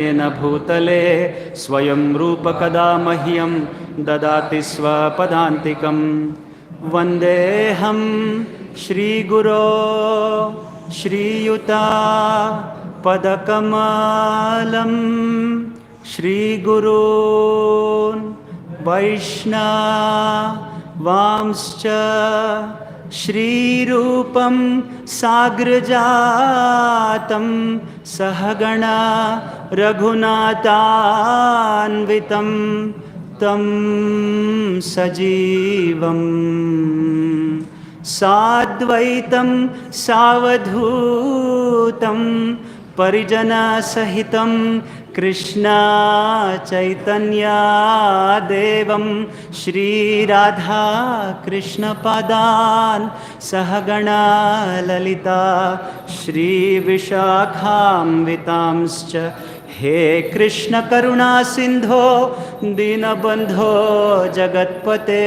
येन भूतले स्वयं रूप कदा मह्यं ददाति स्वपदान्तिकं वन्देऽहं श्रीगुरो श्रीयुता पदकमलं श्रीगुरून् वैष्णवांश्च श्रीरूपं साग्रजातं सहगणा रघुनाथान्वितं तं सजीवं साद्वैतं सावधूतं परिजनसहितं कृष्ण चैतन्यदेवं श्रीराधा कृष्णपादान् सहगणा ललिता श्रीविशाखान्वितांश्च हे कृष्ण करुणा सिंधो दीनबंधो जगत्पते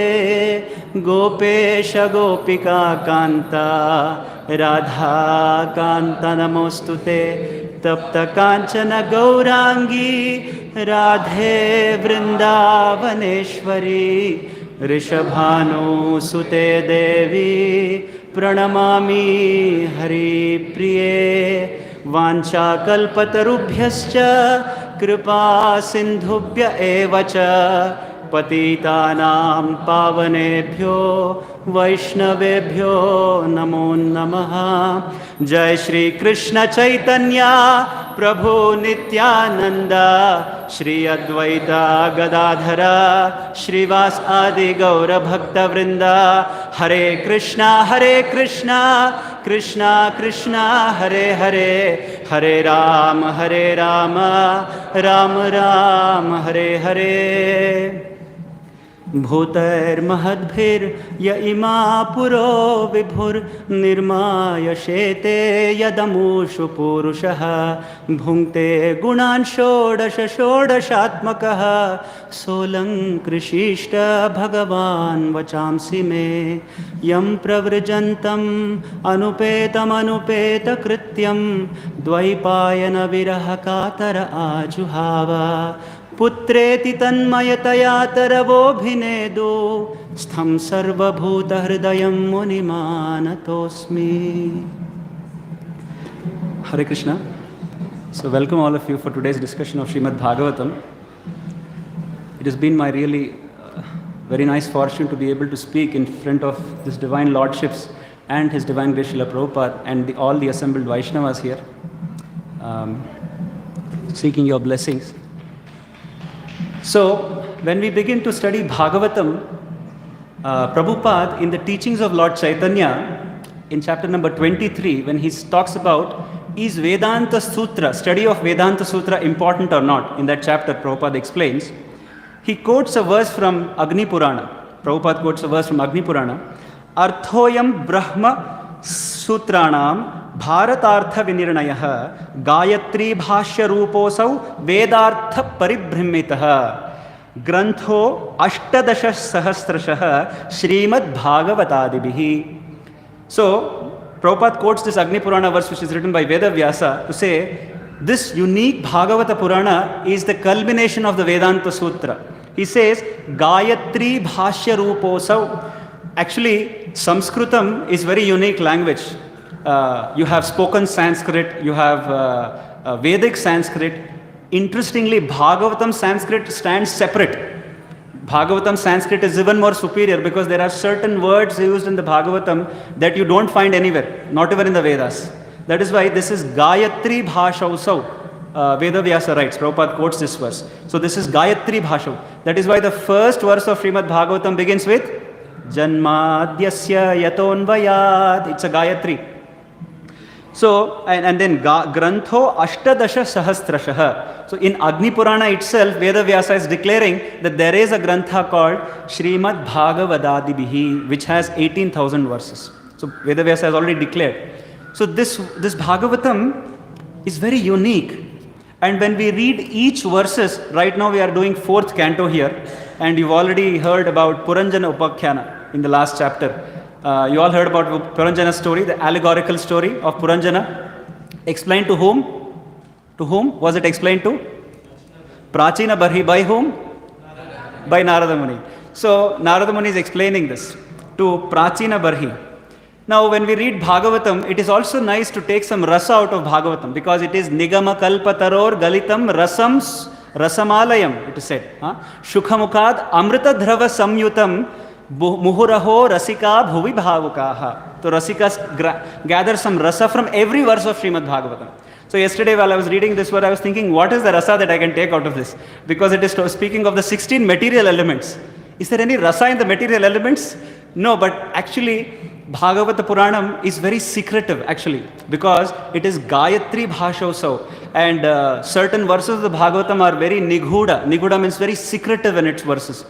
गोपेश गोपिका कांता राधा कांता नमोस्तुते तप्त कांचन गौरांगी राधे वृंदावनेश्वरी ऋषभानुसुते देवी प्रणमामि हरिप्रिये वाञ्छाकल्पतरुभ्यश्च कृपा सिन्धुभ्य एव च पतितानां पावनेभ्यो वैष्णवेभ्यो नमो नमः। जय श्री कृष्ण चैतन्य प्रभु नित्यानंद श्री अद्वैत गदाधर श्रीवास आदि गौर भक्त वृंद हरे कृष्णा कृष्णा कृष्णा हरे हरे हरे राम राम राम हरे हरे। भूतैर्महद्भिर्य इमा पुरो विभुर्निर्मायशेते यदमुषु पुरुषः भुङ्क्ते गुणान् षोडश षोडशात्मकः सोऽलङ्कृशिष्ट भगवान् वचांसि मे यं प्रव्रजन्तम् अनुपेतमनुपेतकृत्यं द्वैपायन विरह कातर आजुहाव पुत्रेति तन्मयतया तरवोऽभिनेदो स्थं सर्वभूतहृदयं मुनिमानतोऽस्मि। Hare Krishna. So welcome all of you for today's discussion of Srimad Bhagavatam. It has been my really very nice fortune to be able to speak in front of this divine lordships and His Divine Grace Srila Prabhupada and all the assembled Vaishnavas here, seeking your blessings. So, when we begin to study Bhagavatam, Prabhupada, in the teachings of Lord Chaitanya, in chapter number 23, when he talks about is Vedanta Sutra, study of Vedanta Sutra important or not, in that chapter Prabhupada explains, he quotes a verse from Agni Purana. Prabhupada quotes a verse from Agni Purana, Arthoyam Brahma Sutranam Bharatartha Vinirnayah Gayatri Bhashya Ruposau Vedartha Paribhrimitaha Grantho Ashtadasha Sahasrashah Srimad Bhagavatadibihi. So, Prabhupada quotes this Agni Purana verse which is written by Veda Vyasa to say this unique Bhagavata Purana is the culmination of the Vedanta Sutra. He says Gayatri Bhashya Ruposau. Actually, Sanskritam is very unique language. You have spoken Sanskrit, you have Vedic Sanskrit. Interestingly, Bhagavatam Sanskrit stands separate. Bhagavatam Sanskrit is even more superior because there are certain words used in the Bhagavatam that you don't find anywhere, not even in the Vedas. That is why this is Gayatri Bhashausau. Veda Vyasa writes, Prabhupada quotes this verse. So this is Gayatri Bhashau. That is why the first verse of Srimad Bhagavatam begins with Janmadhyasya Yatonvayad. It's a Gayatri. So, and then Grantho Ashtadasha Sahasrashah. So in Agni Purana itself, Veda Vyasa is declaring that there is a Grantha called Srimad Bhagavadadibihi, which has 18,000 verses. So Veda Vyasa has already declared. So this Bhagavatam is very unique. And when we read each verses, right now we are doing 4th canto here, and you've already heard about Puranjana Upakhana in the last chapter. You all heard about Puranjana's story, the allegorical story of Puranjana. Explained to whom? To whom was it explained to? Prachina Barhi by whom? By Narada Muni. So Narada Muni is explaining this to Prachina Barhi. Now when we read Bhagavatam, it is also nice to take some rasa out of Bhagavatam, because it is Nigama Kalpataror Galitam Rasamalayam, it is said. Shukhamukad Amrita Dhrava Samyutam Muhuraho Rasika Bhuvi Bhavukaha. So Rasikas gather some rasa from every verse of Srimad Bhagavatam. So yesterday while I was reading this word, I was thinking, what is the rasa that I can take out of this? Because it is speaking of the 16 material elements. Is there any rasa in the material elements? No, but actually Bhagavata Puranam is very secretive actually, because it is Gayatri Bhashosau, and certain verses of the Bhagavatam are very Nighuda. Nighuda means very secretive in its verses.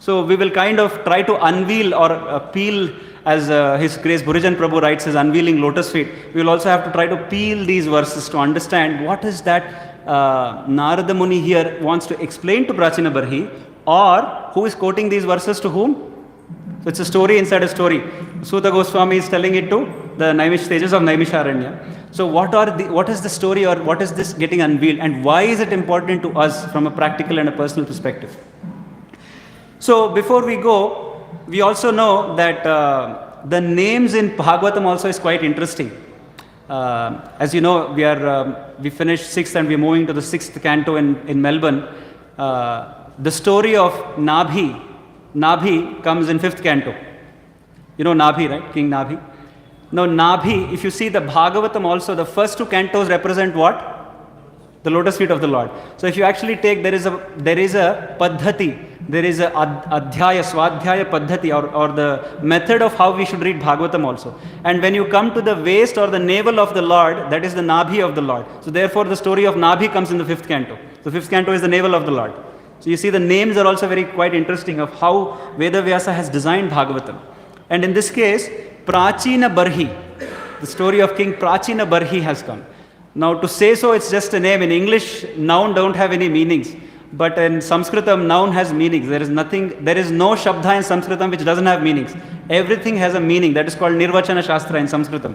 So we will kind of try to unveil or peel, as His Grace Burijan Prabhu writes his Unveiling Lotus Feet. We will also have to try to peel these verses to understand what is that Narada Muni here wants to explain to Prachina Barhi, or who is quoting these verses to whom? So it's a story inside a story. Suta Goswami is telling it to the stages of Naimisharanya. So what is the story, or what is this getting unveiled, and why is it important to us from a practical and a personal perspective? So before we go, we also know that the names in Bhagavatam also is quite interesting. As you know, we finished 6th and we're moving to the 6th canto in Melbourne. The story of Nabhi comes in 5th canto. You know Nabhi, right? King Nabhi. Now Nabhi, if you see the Bhagavatam also, the first 2 cantos represent what? The lotus feet of the Lord. So if you actually take, there is a paddhati, there is a adhyaya, swadhyaya paddhati, or the method of how we should read Bhagavatam also. And when you come to the waist or the navel of the Lord, that is the Nabhi of the Lord. So therefore the story of Nabhi comes in the 5th canto. So 5th canto is the navel of the Lord. So you see the names are also very quite interesting of how Vedavyasa has designed Bhagavatam. And in this case, Prachina Barhi, the story of King Prachina Barhi has come. Now to say so, it's just a name. In English, noun don't have any meanings. But in Sanskritam, noun has meanings. There is no Shabda in Sanskritam which doesn't have meanings. Everything has a meaning. That is called Nirvachana Shastra in Sanskritam.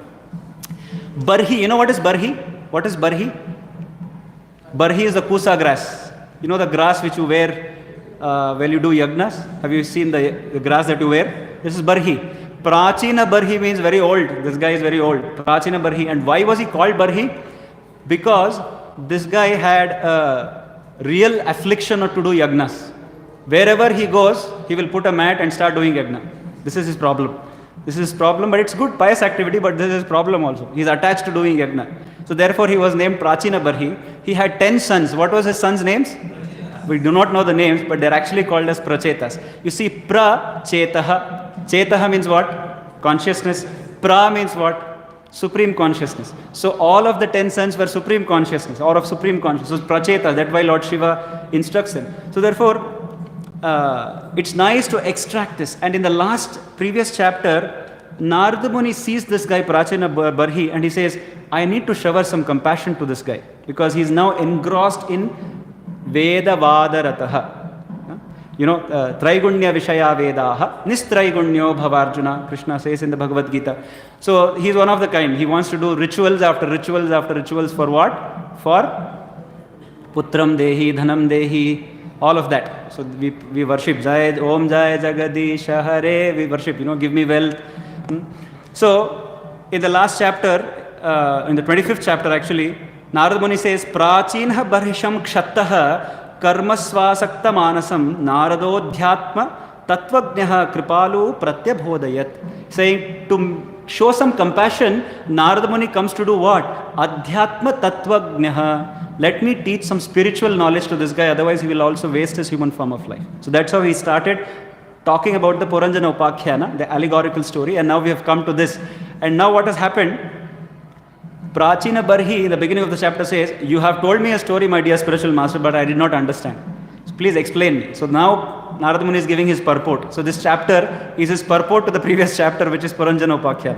Barhi, you know what is Barhi? What is Barhi? Barhi is the kusa grass. You know the grass which you wear when you do yagnas? Have you seen the grass that you wear? This is Barhi. Prachina Barhi means very old. This guy is very old. Prachina Barhi. And why was he called Barhi? Because this guy had a real affliction to do yagnas. Wherever he goes, he will put a mat and start doing yagna. This is his problem. This is his problem, but it's good pious activity, but this is his problem also. He is attached to doing yagna. So therefore he was named Prachina Barhi. He had 10 sons. What was his sons' names? We do not know the names, but they're actually called as Prachetas. You see, Prachetaha. Chetaha means what? Consciousness. Pra means what? Supreme consciousness. So all of the 10 sons were supreme consciousness, or of supreme consciousness. So Pracheta, that's why Lord Shiva instructs them. So therefore, it's nice to extract this. And in the previous chapter, Narada Muni sees this guy Prachina Barhi, and he says, I need to shower some compassion to this guy, because he is now engrossed in Veda Vadarataha. You know, Traigunya Vishaya Vedaha, Nistraigunyo Bhavarjuna, Krishna says in the Bhagavad Gita. So he's one of the kind. He wants to do rituals after rituals after rituals for what? For Putram Dehi, Dhanam Dehi, all of that. So we worship Jai, Om Jai Jagadish Hare, we worship, give me wealth. So in the last chapter, in the 25th chapter actually, Narada Muni says, Prachinha Barhisham Kshattaha Karmasvasakta Manasam Naradodhyatma Tatvagnaha Kripalu Pratyabhodayat. Saying to show some compassion, Narada Muni comes to do what? Adhyatma Tatvagnaha. Let me teach some spiritual knowledge to this guy, otherwise he will also waste his human form of life. So that's how he started talking about the Puranjana Upakhyana, the allegorical story, and now we have come to this. And now what has happened? Prachina Barhi, in the beginning of the chapter says, you have told me a story, my dear spiritual master, but I did not understand. So please explain me. So now Narada Muni is giving his purport. So this chapter is his purport to the previous chapter, which is Puranjana Upakhyana.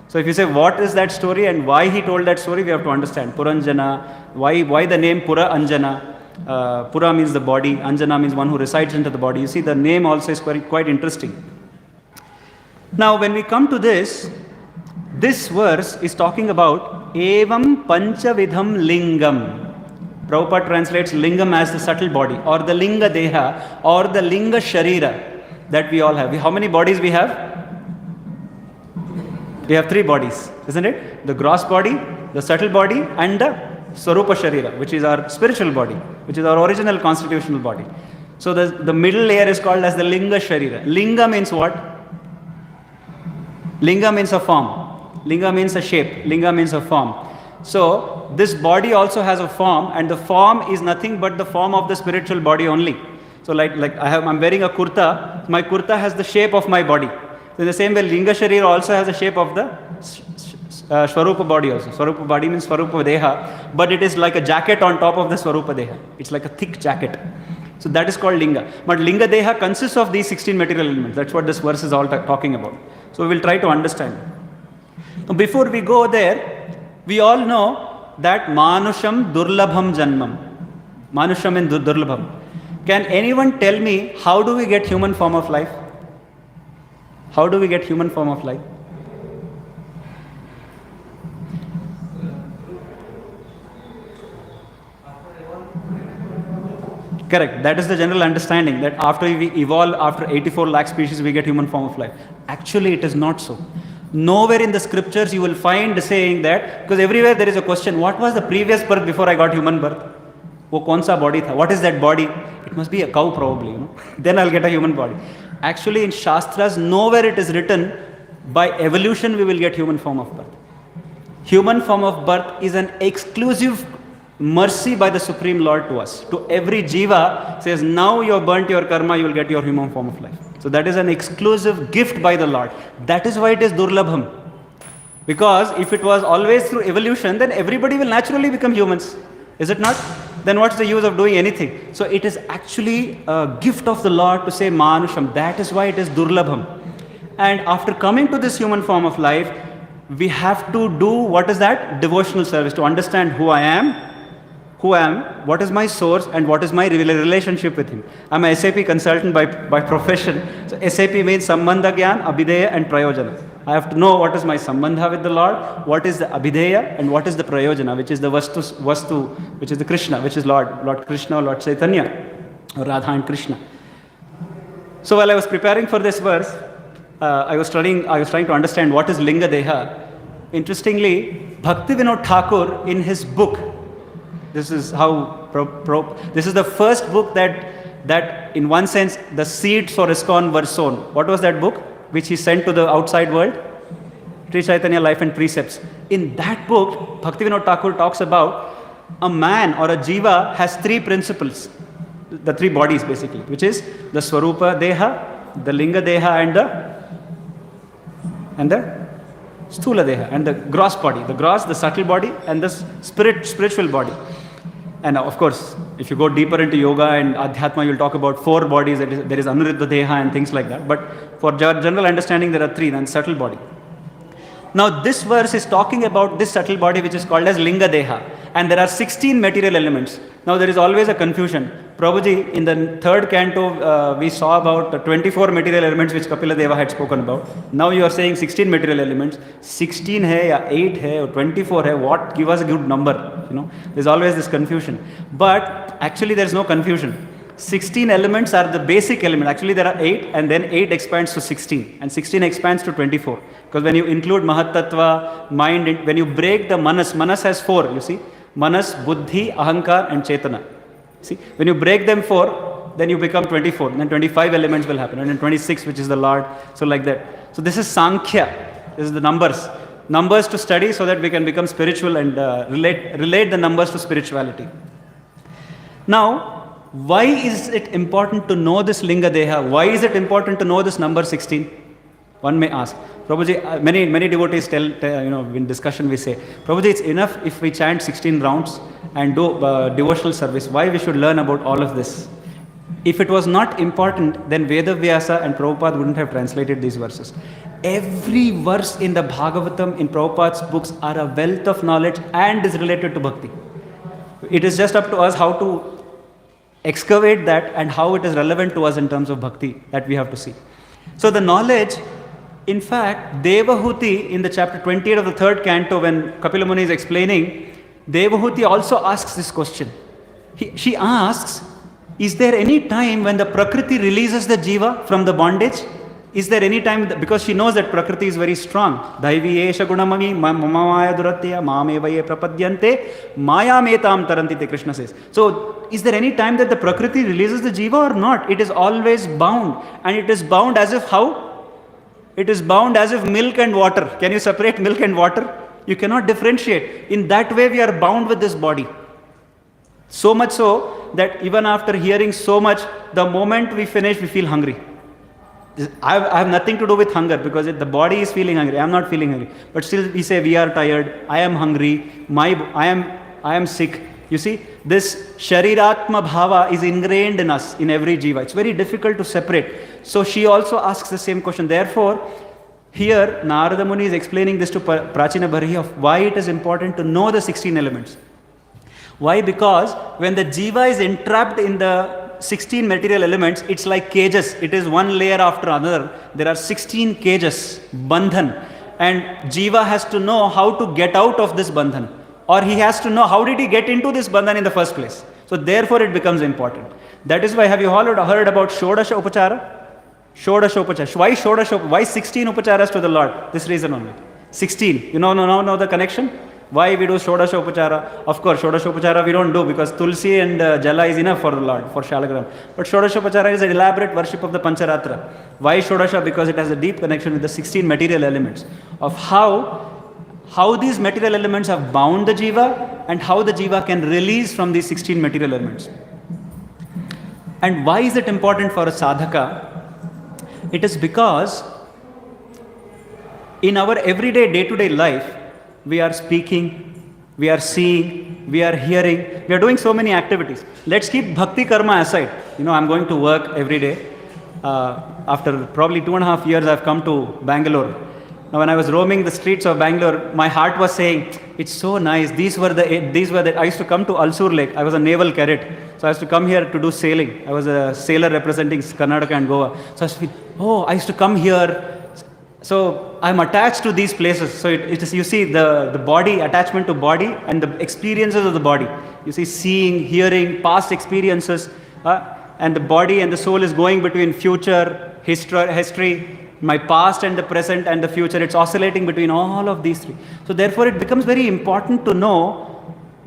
So if you say what is that story and why he told that story, we have to understand. Puranjana, why the name Pura Anjana? Pura means the body, Anjana means one who resides into the body. You see, the name also is quite interesting. Now when we come to this verse is talking about Evam Panchavidham Lingam. Prabhupada translates lingam as the subtle body, or the linga deha, or the linga sharira that we all have. How many bodies we have? We have 3 bodies, isn't it? The gross body, the subtle body, and the Swarupa Sharira, which is our spiritual body, which is our original constitutional body. So the middle layer is called as the Linga Sharira. Linga means what? Linga means a form. Linga means a shape. Linga means a form. So this body also has a form, and the form is nothing but the form of the spiritual body only. So like I'm wearing a kurta. My kurta has the shape of my body. So in the same way, Linga Sharira also has the shape of the Swarupa body also. Swarupa body means Swarupa Deha, but it is like a jacket on top of the Swarupa Deha. It's like a thick jacket. So that is called Linga. But Linga Deha consists of these 16 material elements. That's what this verse is all talking about. So we will try to understand. Now before we go there, we all know that Manusham Durlabham Janmam. Manusham and Durlabham. Can anyone tell me how do we get human form of life? How do we get human form of life? Correct. That is the general understanding, that after we evolve, after 84 lakh species, we get human form of life. Actually, it is not so. Nowhere in the scriptures you will find saying that, because everywhere there is a question, what was the previous birth before I got human birth? Wo kaun sa body tha? What is that body? It must be a cow probably, Then I'll get a human body. Actually, in Shastras, nowhere it is written, by evolution we will get human form of birth. Human form of birth is an exclusive mercy by the Supreme Lord to us. To every jiva says, now you have burnt your karma, you will get your human form of life. So that is an exclusive gift by the Lord. That is why it is Durlabham. Because if it was always through evolution, then everybody will naturally become humans. Is it not? Then what's the use of doing anything? So it is actually a gift of the Lord to say Manusham. That is why it is Durlabham. And after coming to this human form of life, we have to do, what is that? Devotional service, to understand who I am, what is my source, and what is my relationship with Him. I'm a SAP consultant by profession. So SAP means Sambandha Gyan, Abhideya and Prayojana. I have to know what is my Sambandha with the Lord, what is the Abhideya, and what is the Prayojana, which is the Vastu, which is the Krishna, which is Lord Krishna, Lord Chaitanya, or Radha and Krishna. So while I was preparing for this verse, I was trying to understand what is Linga Deha. Interestingly, Bhakti Vinod Thakur in his book, this is how, this is the first book that in one sense the seeds for ISKCON were sown. What was that book which he sent to the outside world? Sri Chaitanya Life and Precepts. In that book, Bhakti Vinod Thakur talks about a man or a jiva has 3 principles, the 3 bodies basically, which is the Swarupa Deha, the Linga Deha, and the Sthula Deha, and the gross body, the subtle body, and the spiritual body. And of course, if you go deeper into yoga and adhyatma, you'll talk about 4 bodies. There is Anuruddha Deha and things like that. But for general understanding, there are 3, and subtle body. Now this verse is talking about this subtle body, which is called as Linga Deha. And there are 16 material elements. Now there is always a confusion. Prabhuji, in the 3rd canto, we saw about 24 material elements which Kapila Deva had spoken about. Now you are saying 16 material elements. 16 hai, or 8 hai, or 24 hai, what? Give us a good number. There's always this confusion. But actually there is no confusion. 16 elements are the basic element. Actually there are 8, and then 8 expands to 16, and 16 expands to 24. Because when you include Mahatattva, mind, when you break the Manas has 4, you see. Manas, Buddhi, Ahankar and Chetana. See, when you break them 4, then you become 24. Then 25 elements will happen, and then 26, which is the Lord. So like that. So this is Sankhya. This is the numbers. Numbers to study so that we can become spiritual and relate the numbers to spirituality. Now, why is it important to know this Linga Deha? Why is it important to know this number 16? One may ask. Prabhuji, many devotees tell, in discussion we say, Prabhuji, it's enough if we chant 16 rounds and do devotional service. Why we should learn about all of this? If it was not important, then Veda Vyasa and Prabhupada wouldn't have translated these verses. Every verse in the Bhagavatam, in Prabhupada's books, are a wealth of knowledge and is related to bhakti. It is just up to us how to excavate that and how it is relevant to us in terms of bhakti that we have to see. So the knowledge, in fact, Devahuti in the chapter 28 of the 3rd canto, when Kapila Muni is explaining, Devahuti also asks this question. She asks, is there any time when the Prakriti releases the Jiva from the bondage? Is there any time, because she knows that Prakriti is very strong. Daivi esha gunamami mamaya duratya mamevaye prapadyante maya metam tarantite, Krishna says. So, is there any time that the Prakriti releases the Jiva or not? It is always bound. And it is bound as if how? It is bound as if milk and water. Can you separate milk and water? You cannot differentiate. In that way, we are bound with this body. So much so that even after hearing so much, the moment we finish, we feel hungry. I have nothing to do with hunger because the body is feeling hungry. I am not feeling hungry. But still we say we are tired. I am hungry. I am sick. You see, this Shariratma Bhava is ingrained in us, in every Jiva. It's very difficult to separate. So she also asks the same question. Therefore, here Narada Muni is explaining this to Prachina Bharhi of why it is important to know the 16 elements. Why? Because when the Jiva is entrapped in the 16 material elements, it's like cages. It is one layer after another. There are 16 cages, bandhan. And Jiva has to know how to get out of this bandhan. Or he has to know how did he get into this bandhan in the first place. So therefore it becomes important. That is why, have you all heard about Shodasha Upachara? Shodasha Upachara. Why Shodasha? Why 16 Upacharas to the Lord? This reason only. 16. You know the connection? Why we do Shodasha Upachara? Of course, Shodasha Upachara we don't do because Tulsi and Jala is enough for the Lord, for Shalagram. But Shodasha Upachara is an elaborate worship of the Pancharatra. Why Shodasha? Because it has a deep connection with the 16 material elements of how these material elements have bound the Jiva and how the Jiva can release from these 16 material elements. And why is it important for a sadhaka? It is because in our everyday, day-to-day life, we are speaking, we are seeing, we are hearing, we are doing so many activities. Let's keep bhakti karma aside. I'm going to work every day. After probably 2.5 years, I've come to Bangalore. Now, when I was roaming the streets of Bangalore, my heart was saying, it's so nice. These were the, I used to come to Alsur Lake. I was a naval cadet. So I used to come here to do sailing. I was a sailor representing Karnataka and Goa. So I used to feel, I used to come here. So I'm attached to these places. So it is, you see the body, attachment to body and the experiences of the body. You see seeing, hearing, past experiences, and the body and the soul is going between future, history, my past and the present and the future. It's oscillating between all of these three. So therefore it becomes very important to know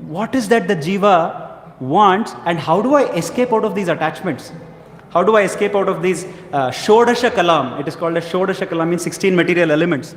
what is that the Jiva wants and how do I escape out of these attachments. How do I escape out of these Shodasha Kalam? It is called a Shodasha Kalam, means 16 material elements.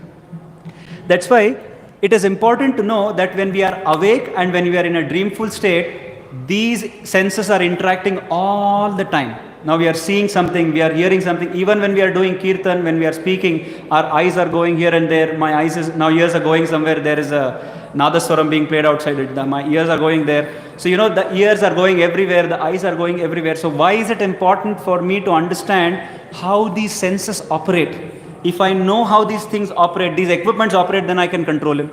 That's why it is important to know that when we are awake and when we are in a dreamful state, these senses are interacting all the time. Now we are seeing something, we are hearing something. Even when we are doing kirtan, when we are speaking, our eyes are going here and there. My now ears are going somewhere. There is a Nadaswaram being played outside it. My ears are going there. So the ears are going everywhere, the eyes are going everywhere. So why is it important for me to understand how these senses operate? If I know how these things operate, these equipments operate, then I can control it,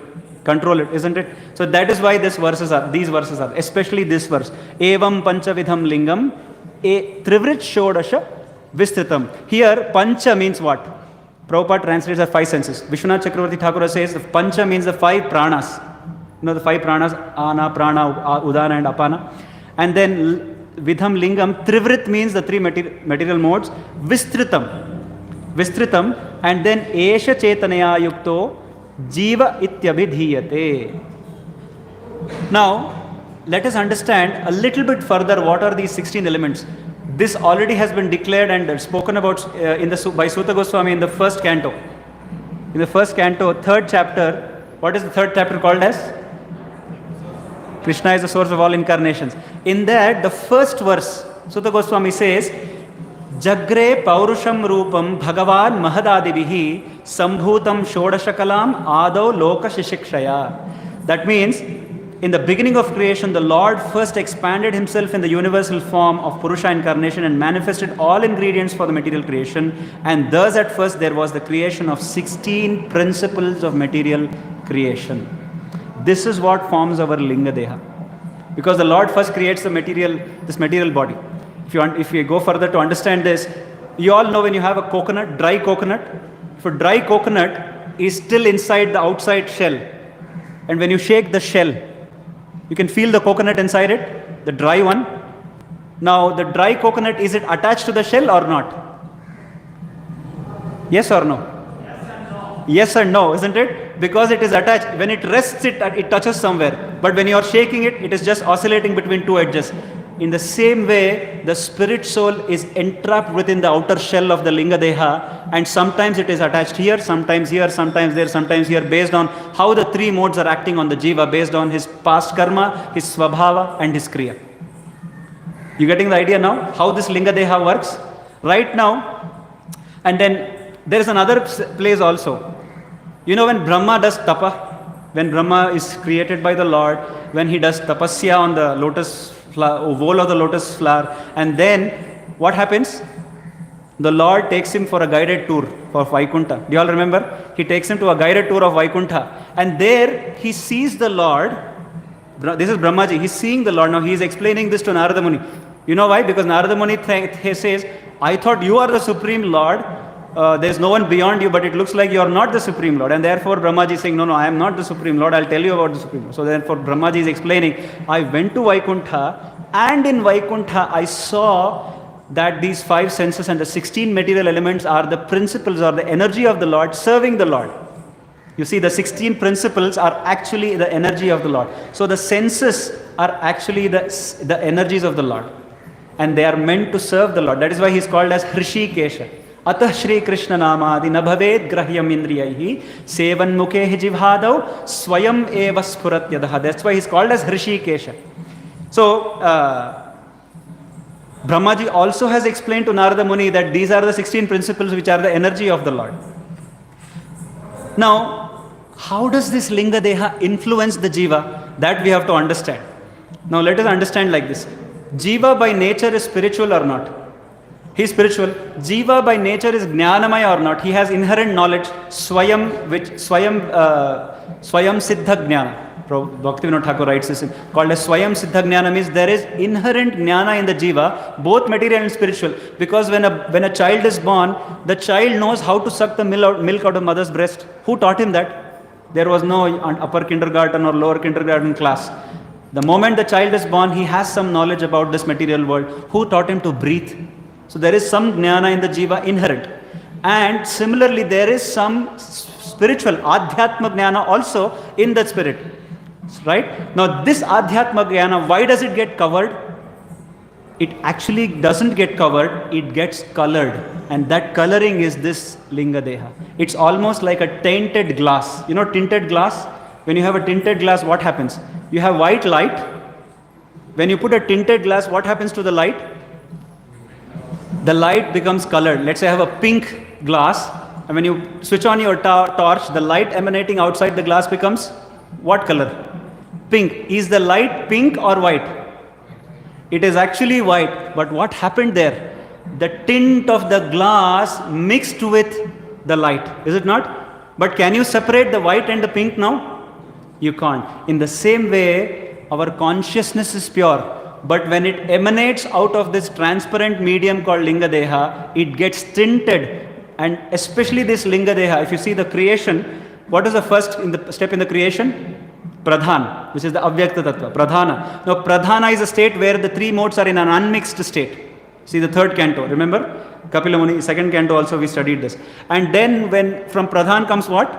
isn't it? So that is why these verses are, especially this verse. Evam panchavidham lingam, trivrit shodasha vistritam. Here, pancha means what? Prabhupada translates as 5 senses. Vishwanath Chakravarti Thakur says the pancha means the 5 pranas. The 5 pranas, ana, prana, udana and apana. And then vidham lingam, trivrit means the 3 material modes, vistritam, and then esha chetanaya yukto jiva ityabhidhiyate. Now, let us understand a little bit further what are these 16 elements. This already has been declared and spoken about by Suta Goswami in the first canto. In the first canto, 3rd chapter, what is the 3rd chapter called as? Krishna is the source of all incarnations. In that, the first verse, Suta Goswami says, Jagre Paurusham Rupam Bhagavan Mahadadibihi Sambhutam Shodashakalam Ado Loka Shishikshaya. That means, in the beginning of creation, the Lord first expanded himself in the universal form of Purusha incarnation and manifested all ingredients for the material creation. And thus at first there was the creation of 16 principles of material creation. This is what forms our Linga Deha. Because the Lord first creates this material body. If you go further to understand this, you all know when you have a coconut, dry coconut, if a dry coconut is still inside the outside shell, and when you shake the shell, you can feel the coconut inside it. The dry one. Now, the dry coconut, is it attached to the shell or not? Yes or no? Yes and no, isn't it? Because it is attached. When it rests, it touches somewhere. But when you are shaking it, it is just oscillating between two edges. In the same way, the spirit soul is entrapped within the outer shell of the Linga Deha, and sometimes it is attached here, sometimes there, sometimes here, based on how the three modes are acting on the jiva, based on his past karma, his svabhava, and his kriya. You getting the idea now? How this Linga Deha works? Right now, and then there is another place also. You know, when Brahma does tapa, when Brahma is created by the Lord, when he does tapasya on the lotus flower, bowl of the lotus flower, and then what happens? The Lord takes him for a guided tour for Vaikuntha. Do you all remember? He takes him to a guided tour of Vaikuntha, and there he sees the Lord. This is Brahmaji. He's seeing the Lord. Now he is explaining this to Narada Muni. You know why? Because Narada Muni says, I thought you are the Supreme Lord. There is no one beyond you, but it looks like you are not the Supreme Lord. And therefore Brahmaji is saying, no, I am not the Supreme Lord. I'll tell you about the Supreme Lord. So therefore Brahmaji is explaining, I went to Vaikuntha, and in Vaikuntha I saw that these 5 senses and the 16 material elements are the principles or the energy of the Lord serving the Lord. You see, the 16 principles are actually the energy of the Lord. So the senses are actually the energies of the Lord. And they are meant to serve the Lord. That is why he is called as Hrishikesha. Atah Shri Krishna Namadi Nabhaved Grahyam Indriyahi Sevan Mukhe Jivhadav Swayam Eva Spurat Yadaha. That's why he is called as Hrishikesha. So, Brahmaji also has explained to Narada Muni that these are the 16 principles which are the energy of the Lord. Now, how does this Linga Deha influence the Jiva? That we have to understand. Now, let us understand like this. Jiva by nature is spiritual or not? He is spiritual. Jiva by nature is Jnanamaya or not? He has inherent knowledge. Swayam Siddha Jnana. Bhaktivinoda Thakur writes this called as Swayam Siddha Jnana, means there is inherent Jnana in the Jiva, both material and spiritual. Because when a child is born, the child knows how to suck the milk out of mother's breast. Who taught him that? There was no upper kindergarten or lower kindergarten class. The moment the child is born, he has some knowledge about this material world. Who taught him to breathe? So there is some jnana in the jiva inherent. And similarly, there is some spiritual, adhyatma jnana also in that spirit. Right? Now this adhyatma jnana, why does it get covered? It actually doesn't get covered, it gets colored. And that coloring is this Linga Deha. It's almost like a tainted glass. You know tinted glass? When you have a tinted glass, what happens? You have white light. When you put a tinted glass, what happens to the light? The light becomes colored. Let's say I have a pink glass, and when you switch on your torch, the light emanating outside the glass becomes what color? Pink. Is the light pink or white? It is actually white. But what happened there? The tint of the glass mixed with the light. Is it not? But can you separate the white and the pink now? You can't. In the same way, our consciousness is pure. But when it emanates out of this transparent medium called Linga Deha, it gets tinted. And especially this Linga Deha, if you see the creation, what is the first step in the creation? Pradhan, which is the Avyakta Tattva, Pradhana. Now Pradhana is a state where the 3 modes are in an unmixed state. See the 3rd canto, remember? Kapila Muni, 2nd canto also we studied this. And then when from Pradhan comes what?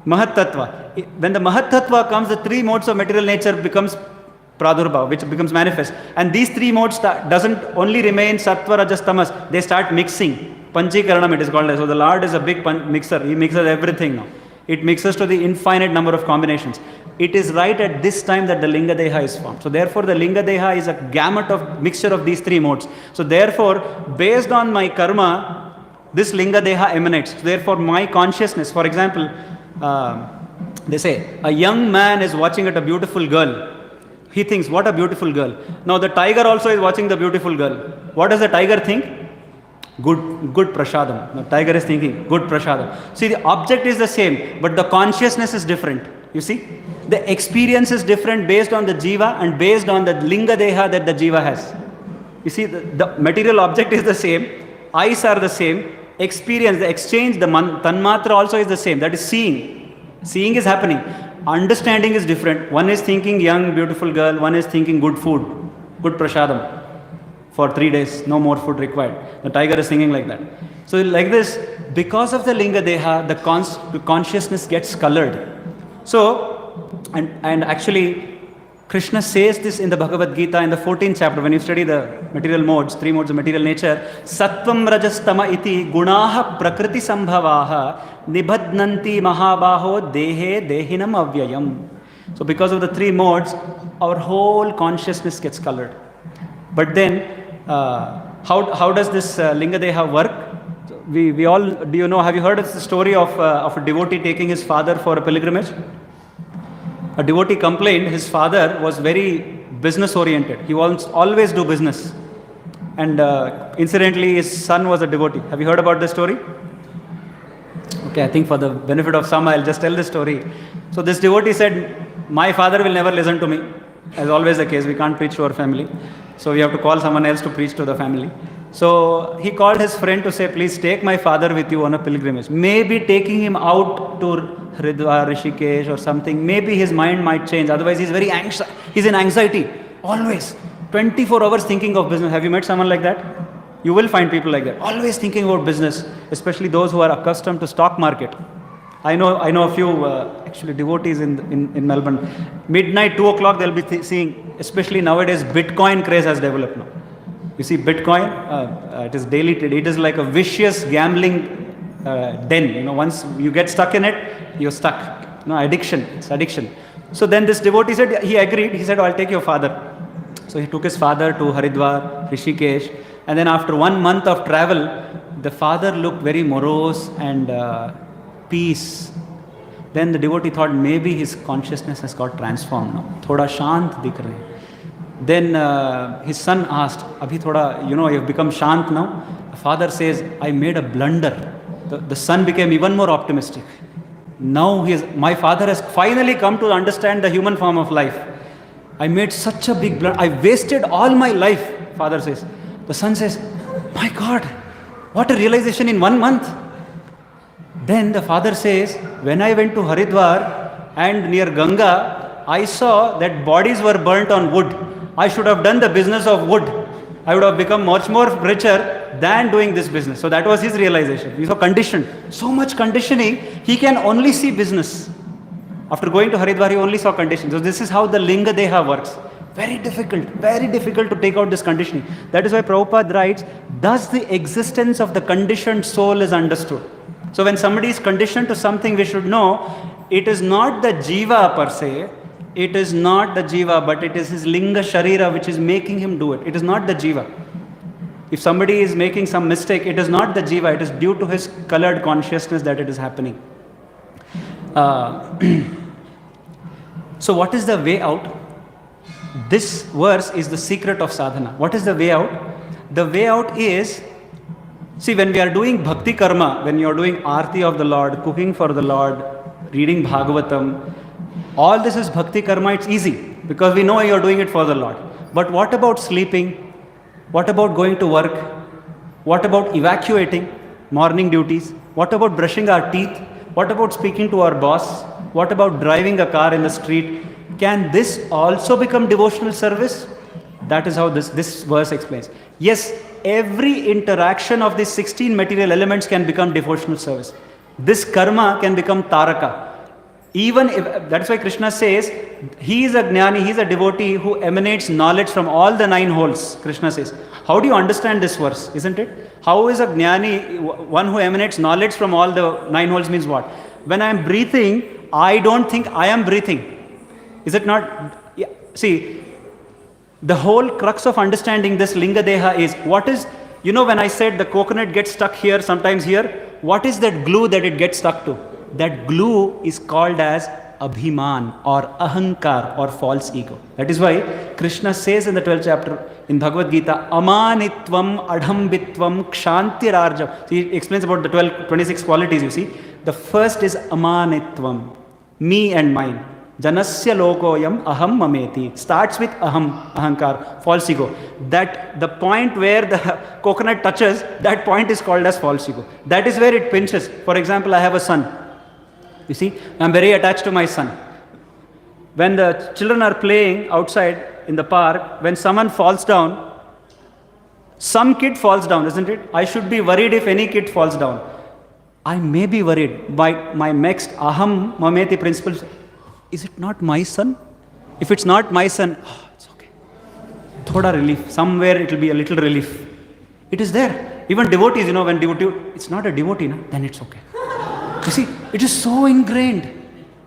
Mahat Tattva. When the Mahat Tattva comes, the 3 modes of material nature becomes Pradurba, which becomes manifest. And these 3 modes doesn't only remain Sattva, Rajas, Tamas. They start mixing. Panchikaranam it is called. So the Lord is a big mixer. He mixes everything now. It mixes to the infinite number of combinations. It is right at this time that the Linga Deha is formed. So therefore the Linga Deha is a gamut of mixture of these 3 modes. So therefore, based on my karma, this Linga Deha emanates. So therefore my consciousness, for example, they say, a young man is watching at a beautiful girl. He thinks, what a beautiful girl. Now the tiger also is watching the beautiful girl. What does the tiger think? Good prasadam. The tiger is thinking, good prasadam. See, the object is the same, but the consciousness is different. You see? The experience is different based on the jiva and based on the Linga Deha that the jiva has. You see, the material object is the same, eyes are the same, experience, the exchange, the tanmatra also is the same, that is seeing. Seeing is happening. Understanding is different. One is thinking young, beautiful girl. One is thinking good food, good prasadam. For 3 days, no more food required. The tiger is singing like that. So like this, because of the linga deha, the consciousness gets colored. So, and actually, Krishna says this in the Bhagavad Gita in the 14th chapter. When you study the material modes, 3 modes of material nature, Sattvam Rajastama iti gunaha prakriti sambhavaha nibadnanti mahabaho dehe dehinam avyayam. So because of the 3 modes, our whole consciousness gets colored. But then, how does this linga deha work? We all, do you know, have you heard of the story of a devotee taking his father for a pilgrimage? A devotee complained his father was very business oriented. He wants always do business. And incidentally, his son was a devotee. Have you heard about this story? Okay, I think for the benefit of some, I'll just tell the story. So this devotee said, my father will never listen to me. As always the case, we can't preach to our family. So we have to call someone else to preach to the family. So he called his friend to say, please take my father with you on a pilgrimage. Maybe taking him out to Haridwar, Rishikesh or something, maybe his mind might change. Otherwise he's very anxious. He's in anxiety. Always. 24 hours thinking of business. Have you met someone like that? You will find people like that. Always thinking about business. Especially those who are accustomed to stock market. I know a few actually devotees in Melbourne. Midnight, 2 o'clock, they'll be seeing, especially nowadays, Bitcoin craze has developed now. You see, Bitcoin, it is daily trade. It is like a vicious gambling den. Once you get stuck in it, you're stuck. Addiction. It's addiction. So then this devotee said, he agreed. He said, I'll take your father. So he took his father to Haridwar, Rishikesh. And then after 1 month of travel, the father looked very morose and peace. Then the devotee thought maybe his consciousness has got transformed now. Thoda shant dikh rahe. Then his son asked, Abhi thoda, you've become shant now. The father says, I made a blunder. The son became even more optimistic. Now my father has finally come to understand the human form of life. I made such a big blunder. I wasted all my life, father says. The son says, my God, what a realization in 1 month. Then the father says, when I went to Haridwar and near Ganga, I saw that bodies were burnt on wood. I should have done the business of wood. I would have become much more richer than doing this business. So that was his realization. He was conditioned. So much conditioning, he can only see business. After going to Haridwar, he only saw conditioning. So this is how the linga deha works. Very difficult to take out this conditioning. That is why Prabhupada writes, thus the existence of the conditioned soul is understood. So when somebody is conditioned to something, we should know, it is not the jiva per se, it is not the jiva, but it is his linga sharira which is making him do it. It is not the jiva. If somebody is making some mistake, it is not the jiva, it is due to his colored consciousness that it is happening. So what is the way out? This verse is the secret of sadhana. What is the way out? The way out is, see, when we are doing bhakti karma, when you are doing arti of the Lord, cooking for the Lord, reading Bhagavatam, all this is bhakti karma, it's easy because we know you are doing it for the Lord. But what about sleeping? What about going to work? What about evacuating morning duties? What about brushing our teeth? What about speaking to our boss? What about driving a car in the street? Can this also become devotional service? That is how this verse explains. Yes, every interaction of these 16 material elements can become devotional service. This karma can become taraka. Even if, that's why Krishna says, he is a jnani, he is a devotee who emanates knowledge from all the 9 holes, Krishna says. How do you understand this verse, isn't it? How is a jnani, one who emanates knowledge from all the 9 holes means what? When I am breathing, I don't think I am breathing. Is it not? Yeah. See, the whole crux of understanding this linga deha is, what is, when I said the coconut gets stuck here, sometimes here, what is that glue that it gets stuck to? That glue is called as abhiman or ahankar or false ego. That is why Krishna says in the 12th chapter in Bhagavad Gita, amanitvam, adhambitvam, kshantirarjam. So he explains about the 26 qualities, you see. The first is amanitvam, me and mine. Janasya lokoyam aham mameti. Starts with aham, ahankar, false ego. That the point where the coconut touches, that point is called as false ego. That is where it pinches. For example, I have a son. You see, I'm very attached to my son. When the children are playing outside in the park, when someone falls down, some kid falls down, isn't it? I should be worried if any kid falls down. I may be worried by my next aham mameti principle. Is it not my son? If it's not my son, it's okay. Thoda relief. Somewhere it will be a little relief. It is there. Even devotees, when devotee, it's not a devotee, then it's okay. You see, it is so ingrained.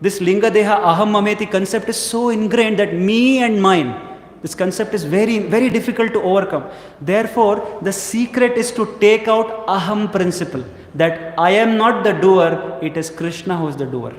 This linga deha aham mameti concept is so ingrained that me and mine, this concept is very, very difficult to overcome. Therefore, the secret is to take out aham principle, that I am not the doer, it is Krishna who is the doer.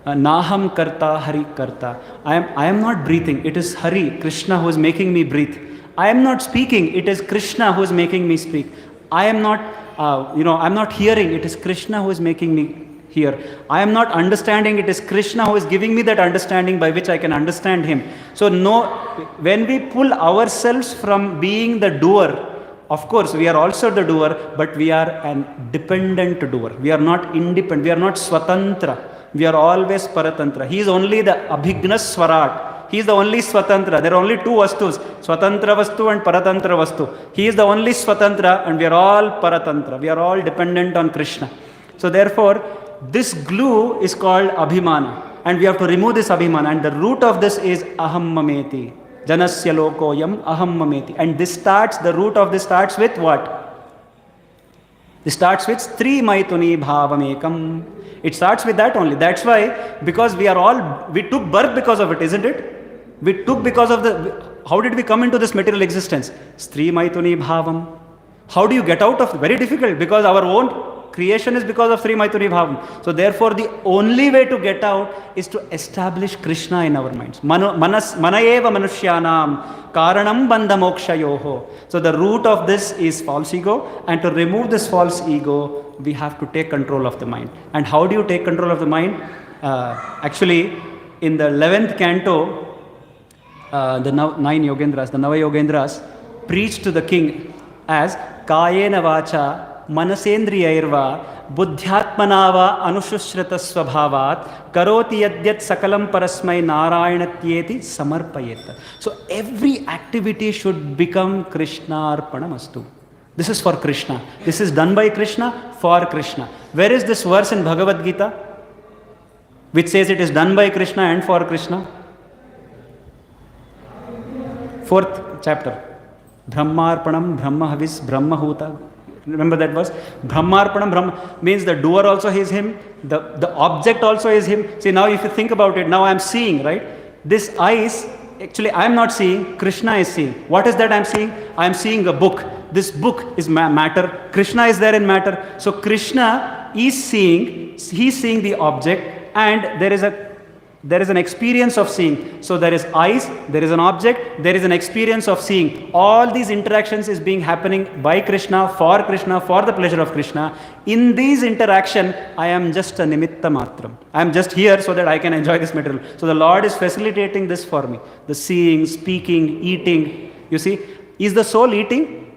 Naham karta, Hari karta. I am not breathing, it is Hari, Krishna who is making me breathe. I am not speaking, it is Krishna who is making me speak. I am not, I'm not hearing, it is Krishna who is making me hear. I am not understanding, it is Krishna who is giving me that understanding by which I can understand him. So when we pull ourselves from being the doer, of course we are also the doer, but we are an dependent doer. We are not independent, we are not swatantra. We are always paratantra. He is only the abhigna swarat. He is the only swatantra. There are only two vastus, swatantra vastu and paratantra vastu. He is the only swatantra and we are all paratantra. We are all dependent on Krishna. So therefore, this glue is called abhimana, and we have to remove this abhimana, and the root of this is aham mameti. Janasya lokoyam aham mameti. And the root of this starts with what? This starts with Stri Maituni Bhavamekam. It starts with that only. That's why, because we took birth because of it, isn't it? We took because of how did we come into this material existence? Stri Maituni Bhavam. How do you get out of it? Very difficult, because our own creation is because of Sri Maituri Bhavam. So therefore, the only way to get out is to establish Krishna in our minds. Manayeva manushyanam karanam bandha mokshayoho. So the root of this is false ego, and to remove this false ego, we have to take control of the mind. And how do you take control of the mind? Actually, in the 11th canto, the 9 Yogendras, the Nava Yogendras, preached to the king as Kayena Vacha Manasendriyairva Buddhyatmanava Anushrita Swabhavat Karoti Yadyat Sakalam Parasmai Narayanatiyeti Samarpayeta. So every activity should become Krishna Arpanamastu. This is for Krishna. This is done by Krishna for Krishna. Where is this verse in Bhagavad Gita which says it is done by Krishna and for Krishna? 4th chapter. Brahmarpanam, Brahmahavis, Brahmahuta. Remember that verse? Brahmarpanam, Brahma means the doer also is him, the object also is him. See, now if you think about it, now I am seeing, right? This eyes, actually I am not seeing, Krishna is seeing. What is that I am seeing? I am seeing a book. This book is matter. Krishna is there in matter. So Krishna is seeing, he is seeing the object, and there is an experience of seeing. So there is eyes, there is an object, there is an experience of seeing. All these interactions is being happening by Krishna, for the pleasure of Krishna. In these interaction, I am just a nimitta matram. I am just here so that I can enjoy this material. So the Lord is facilitating this for me. The seeing, speaking, eating. You see, is the soul eating?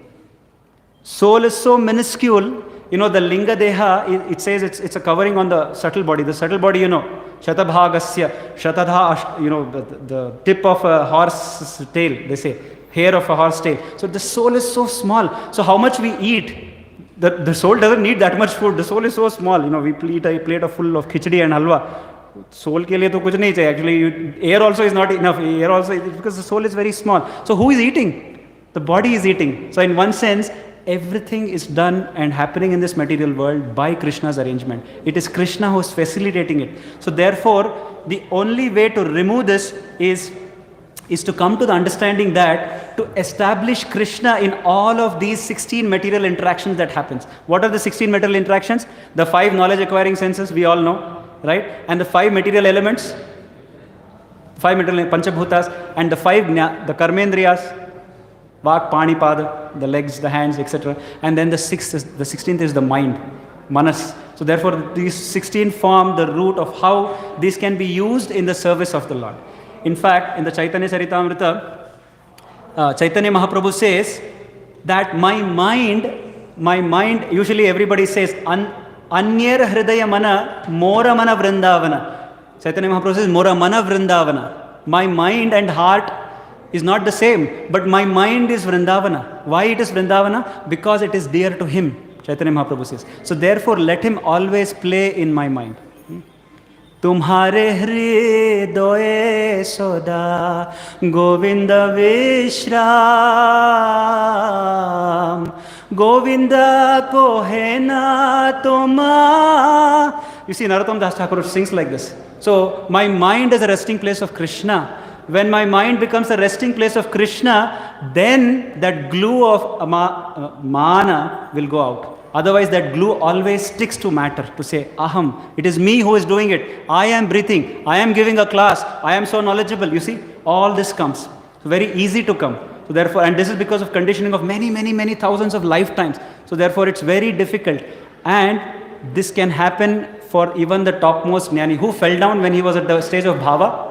Soul is so minuscule. The linga deha, it says it's a covering on the subtle body. The subtle body, shatabhagasya, shatadha, the tip of a horse's tail, they say, hair of a horse's tail. So the soul is so small. So how much we eat, the soul doesn't need that much food. The soul is so small. We eat a plate full of khichdi and halwa. Soul ke liye to kuch nahi chahiye. Actually, air also is not enough. Air also, because the soul is very small. So who is eating? The body is eating. So in one sense, everything is done and happening in this material world by Krishna's arrangement. It is Krishna who is facilitating it. So therefore, the only way to remove this is to come to the understanding that to establish Krishna in all of these 16 material interactions that happens. What are the 16 material interactions? The 5 knowledge acquiring senses, we all know, right? And the 5 material elements, 5 material panchabhutas, and the 5 the karmendriyas, Vak, Pani, Pada, the legs, the hands, etc. And then the 16th is the mind, Manas. So therefore, these 16 form the root of how these can be used in the service of the Lord. In fact, in the Chaitanya Charitamrita, Chaitanya Mahaprabhu says that my mind, usually everybody says Anyer hridaya mana, mora mana vrindavana. Chaitanya Mahaprabhu says, mora mana vrindavana. My mind and heart is not the same, but my mind is Vrindavana. Why it is Vrindavana? Because it is dear to him, Chaitanya Mahaprabhu says. So therefore, let him always play in my mind. Tumhare hridoye soda Govinda Vishram Govinda kohena toma. You see, Narottam Das Thakur sings like this. So, my mind is a resting place of Krishna. When my mind becomes a resting place of Krishna, then that glue of mana will go out. Otherwise, that glue always sticks to matter, to say, aham, it is me who is doing it. I am breathing. I am giving a class. I am so knowledgeable. You see, all this comes. So very easy to come. So therefore, and this is because of conditioning of many, many, many thousands of lifetimes. So therefore, it's very difficult. And this can happen for even the topmost jnani. Who fell down when he was at the stage of bhava?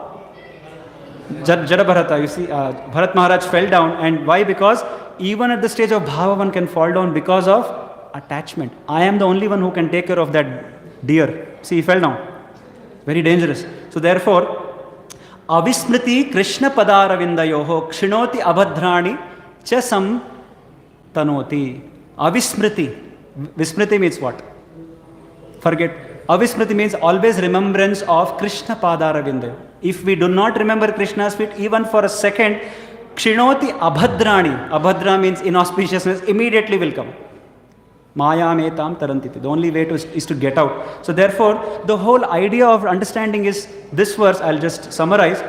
Jada Bharata, you see, Bharat Maharaj fell down. And why? Because even at the stage of bhava, one can fall down because of attachment. I am the only one who can take care of that deer. See, he fell down. Very dangerous. So therefore, avismriti Krishna padaravindayoho kshinoti abhadrani cha sam tanoti. Avismriti. Vismriti means what? Forget. Avismriti means always remembrance of Krishna padaravindayo. If we do not remember Krishna's feet even for a second, kshinoti abhadrani. Abhadra means inauspiciousness, immediately will come. Maya metam tarantiti. The only way is to get out. So therefore, the whole idea of understanding is this verse. I'll just summarize.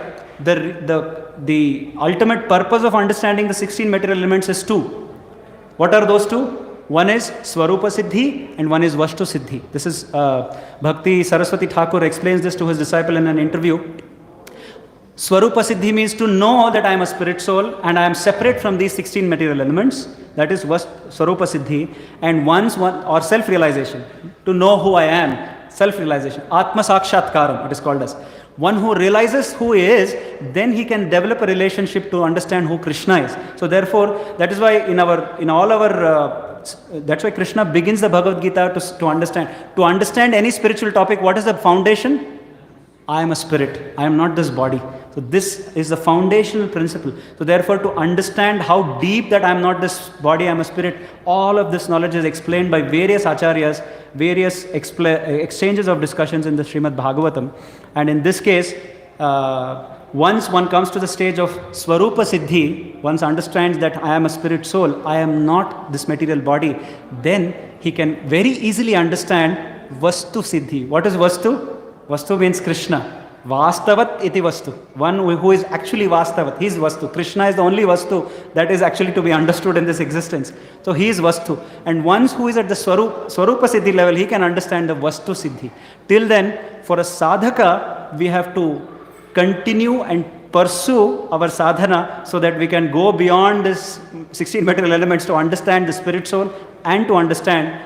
The ultimate purpose of understanding the 16 material elements is two. What are those two? One is Swarupa Siddhi and one is Vastu Siddhi. This is Bhakti Saraswati Thakur explains this to his disciple in an interview. Swarupa Siddhi means to know that I am a spirit soul and I am separate from these 16 material elements. That is Swarupa Siddhi. And or self-realization. To know who I am. Self-realization. Atma Sakshatkaram, it is called as. One who realizes who he is, then he can develop a relationship to understand who Krishna is. So therefore, that is why that's why Krishna begins the Bhagavad Gita to understand. To understand any spiritual topic, what is the foundation? I am a spirit. I am not this body. So this is the foundational principle. So therefore, to understand how deep that I am not this body, I am a spirit, all of this knowledge is explained by various acharyas, various exchanges of discussions in the Srimad Bhagavatam. And in this case, once one comes to the stage of Swarupa Siddhi, once understands that I am a spirit soul, I am not this material body, then he can very easily understand Vastu Siddhi. What is Vastu? Vastu means Krishna. Vastavat iti Vastu. One who is actually Vastavat. He is Vastu. Krishna is the only Vastu that is actually to be understood in this existence. So he is Vastu. And once who is at the Swarupa Siddhi level, he can understand the Vastu Siddhi. Till then, for a sadhaka, we have to continue and pursue our sadhana so that we can go beyond this 16 material elements to understand the spirit soul and to understand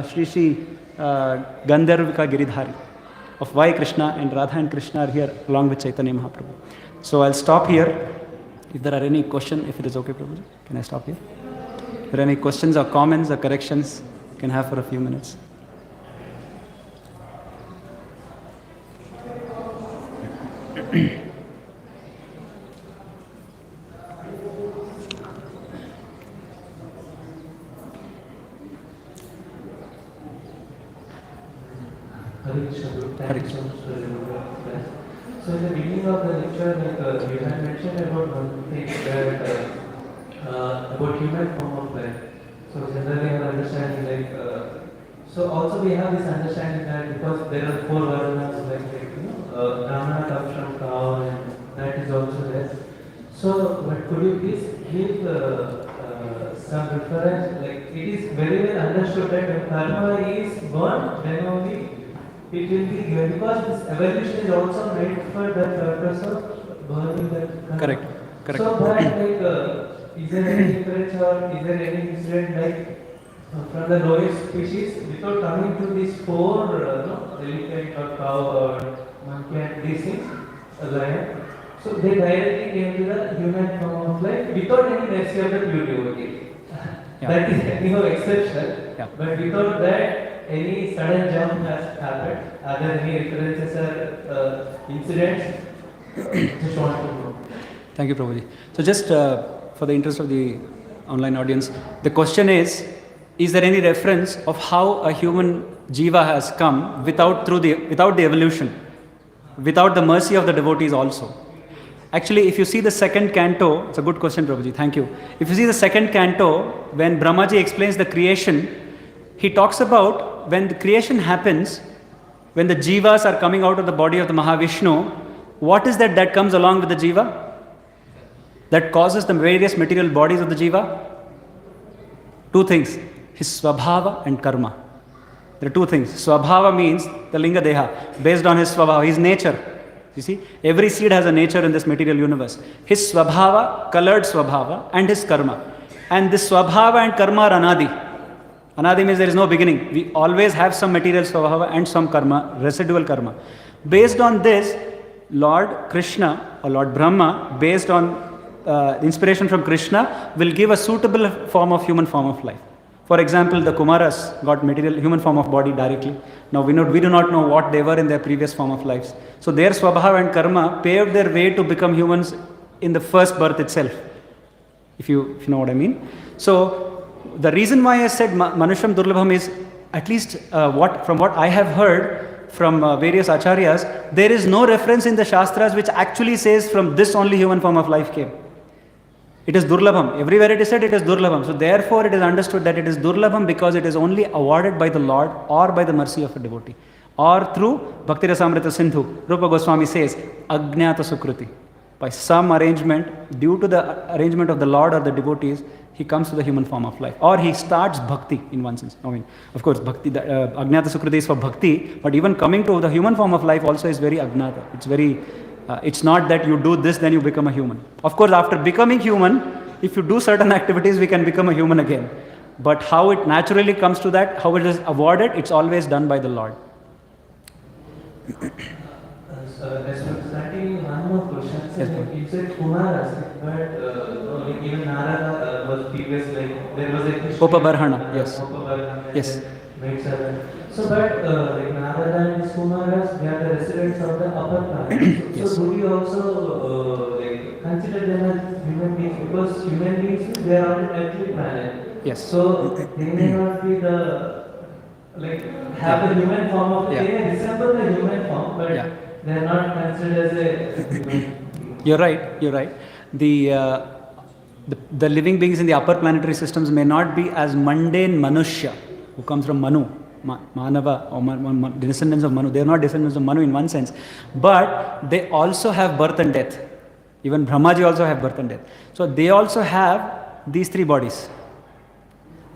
Shri Gandharvika Giridhari, of why Krishna and Radha and Krishna are here along with Chaitanya Mahaprabhu. So I'll stop here. If there are any questions, if it is okay, Prabhuji, can I stop here? If there are any questions or comments or corrections, you can have for a few minutes. So in the beginning of the lecture, you had mentioned about one thing that about human form of life. So generally our understanding so also we have this understanding that because there are four varnas Brahmana comes from cow and that is also there. So but could you please give some reference, it is very well understood that when karma is born, then only it will be given, because this evolution is also made for the purpose of burning that karma. Correct. So but is there any difference or is there any incident from the lowest species without coming to these four elephant or cow or monkey and these things, a lion? So they directly came to the human form of life without any mercy of the pure devotee. Yeah. That is exceptional. Yeah. But without that, any sudden jump has happened? Are there any references or incidents? Just want to know. Thank you, Prabhuji. So just for the interest of the online audience, the question is there any reference of how a human jiva has come without the evolution, without the mercy of the devotees also? Actually, if you see the second canto, it's a good question, Prabhuji, thank you. If you see the second canto, when Brahmaji explains the creation, he talks about when the creation happens, when the jivas are coming out of the body of the Mahavishnu, what is that comes along with the jiva? That causes the various material bodies of the jiva? Two things, his swabhava and karma. There are two things. Swabhava means the linga deha, based on his swabhava, his nature. You see, every seed has a nature in this material universe. His swabhava, colored swabhava, and his karma. And this swabhava and karma are anadi. Anadi means there is no beginning. We always have some material swabhava and some karma, residual karma. Based on this, Lord Krishna or Lord Brahma, based on inspiration from Krishna, will give a suitable human form of life. For example, the Kumaras got human form of body directly. Now we do not know what they were in their previous form of lives. So their swabhava and karma paved their way to become humans in the first birth itself. If you know what I mean. So the reason why I said Manusham Durlabham is, at least from what I have heard from various acharyas, there is no reference in the Shastras which actually says from this only human form of life came. It is Durlabham. Everywhere it is said it is Durlabham. So therefore it is understood that it is Durlabham because it is only awarded by the Lord or by the mercy of a devotee. Or through Bhakti Rasamrita Sindhu, Rupa Goswami says, Ajnata Sukruti. By some arrangement, due to the arrangement of the Lord or the devotees, he comes to the human form of life. Or he starts bhakti in one sense. I mean, of course, bhakti, Ajnata Sukruti is for bhakti, but even coming to the human form of life also is very Ajnata. It's very... it's not that you do this, then you become a human. Of course, after becoming human, if you do certain activities, we can become a human again. But how it naturally comes to that, how it is awarded, it's always done by the Lord. Starting one more question. Yes, you said Kumaras, but even Narada was previous, there was a Krishna. Upabarhana, yes. Yes. So, but Narada and his Kumaras, they are the residents of the upper planet. Yes. So, do you also consider them as human beings? Because human beings, they are on an earthly planet. Yes. So, they may not be have the human form of, they may resemble the human form, but they are not considered as a human. You're right. The living beings in the upper planetary systems may not be as mundane Manushya, who comes from Manu. Manava or descendants of Manu. They are not descendants of Manu in one sense, but they also have birth and death. Even Brahmaji also have birth and death. So they also have these three bodies.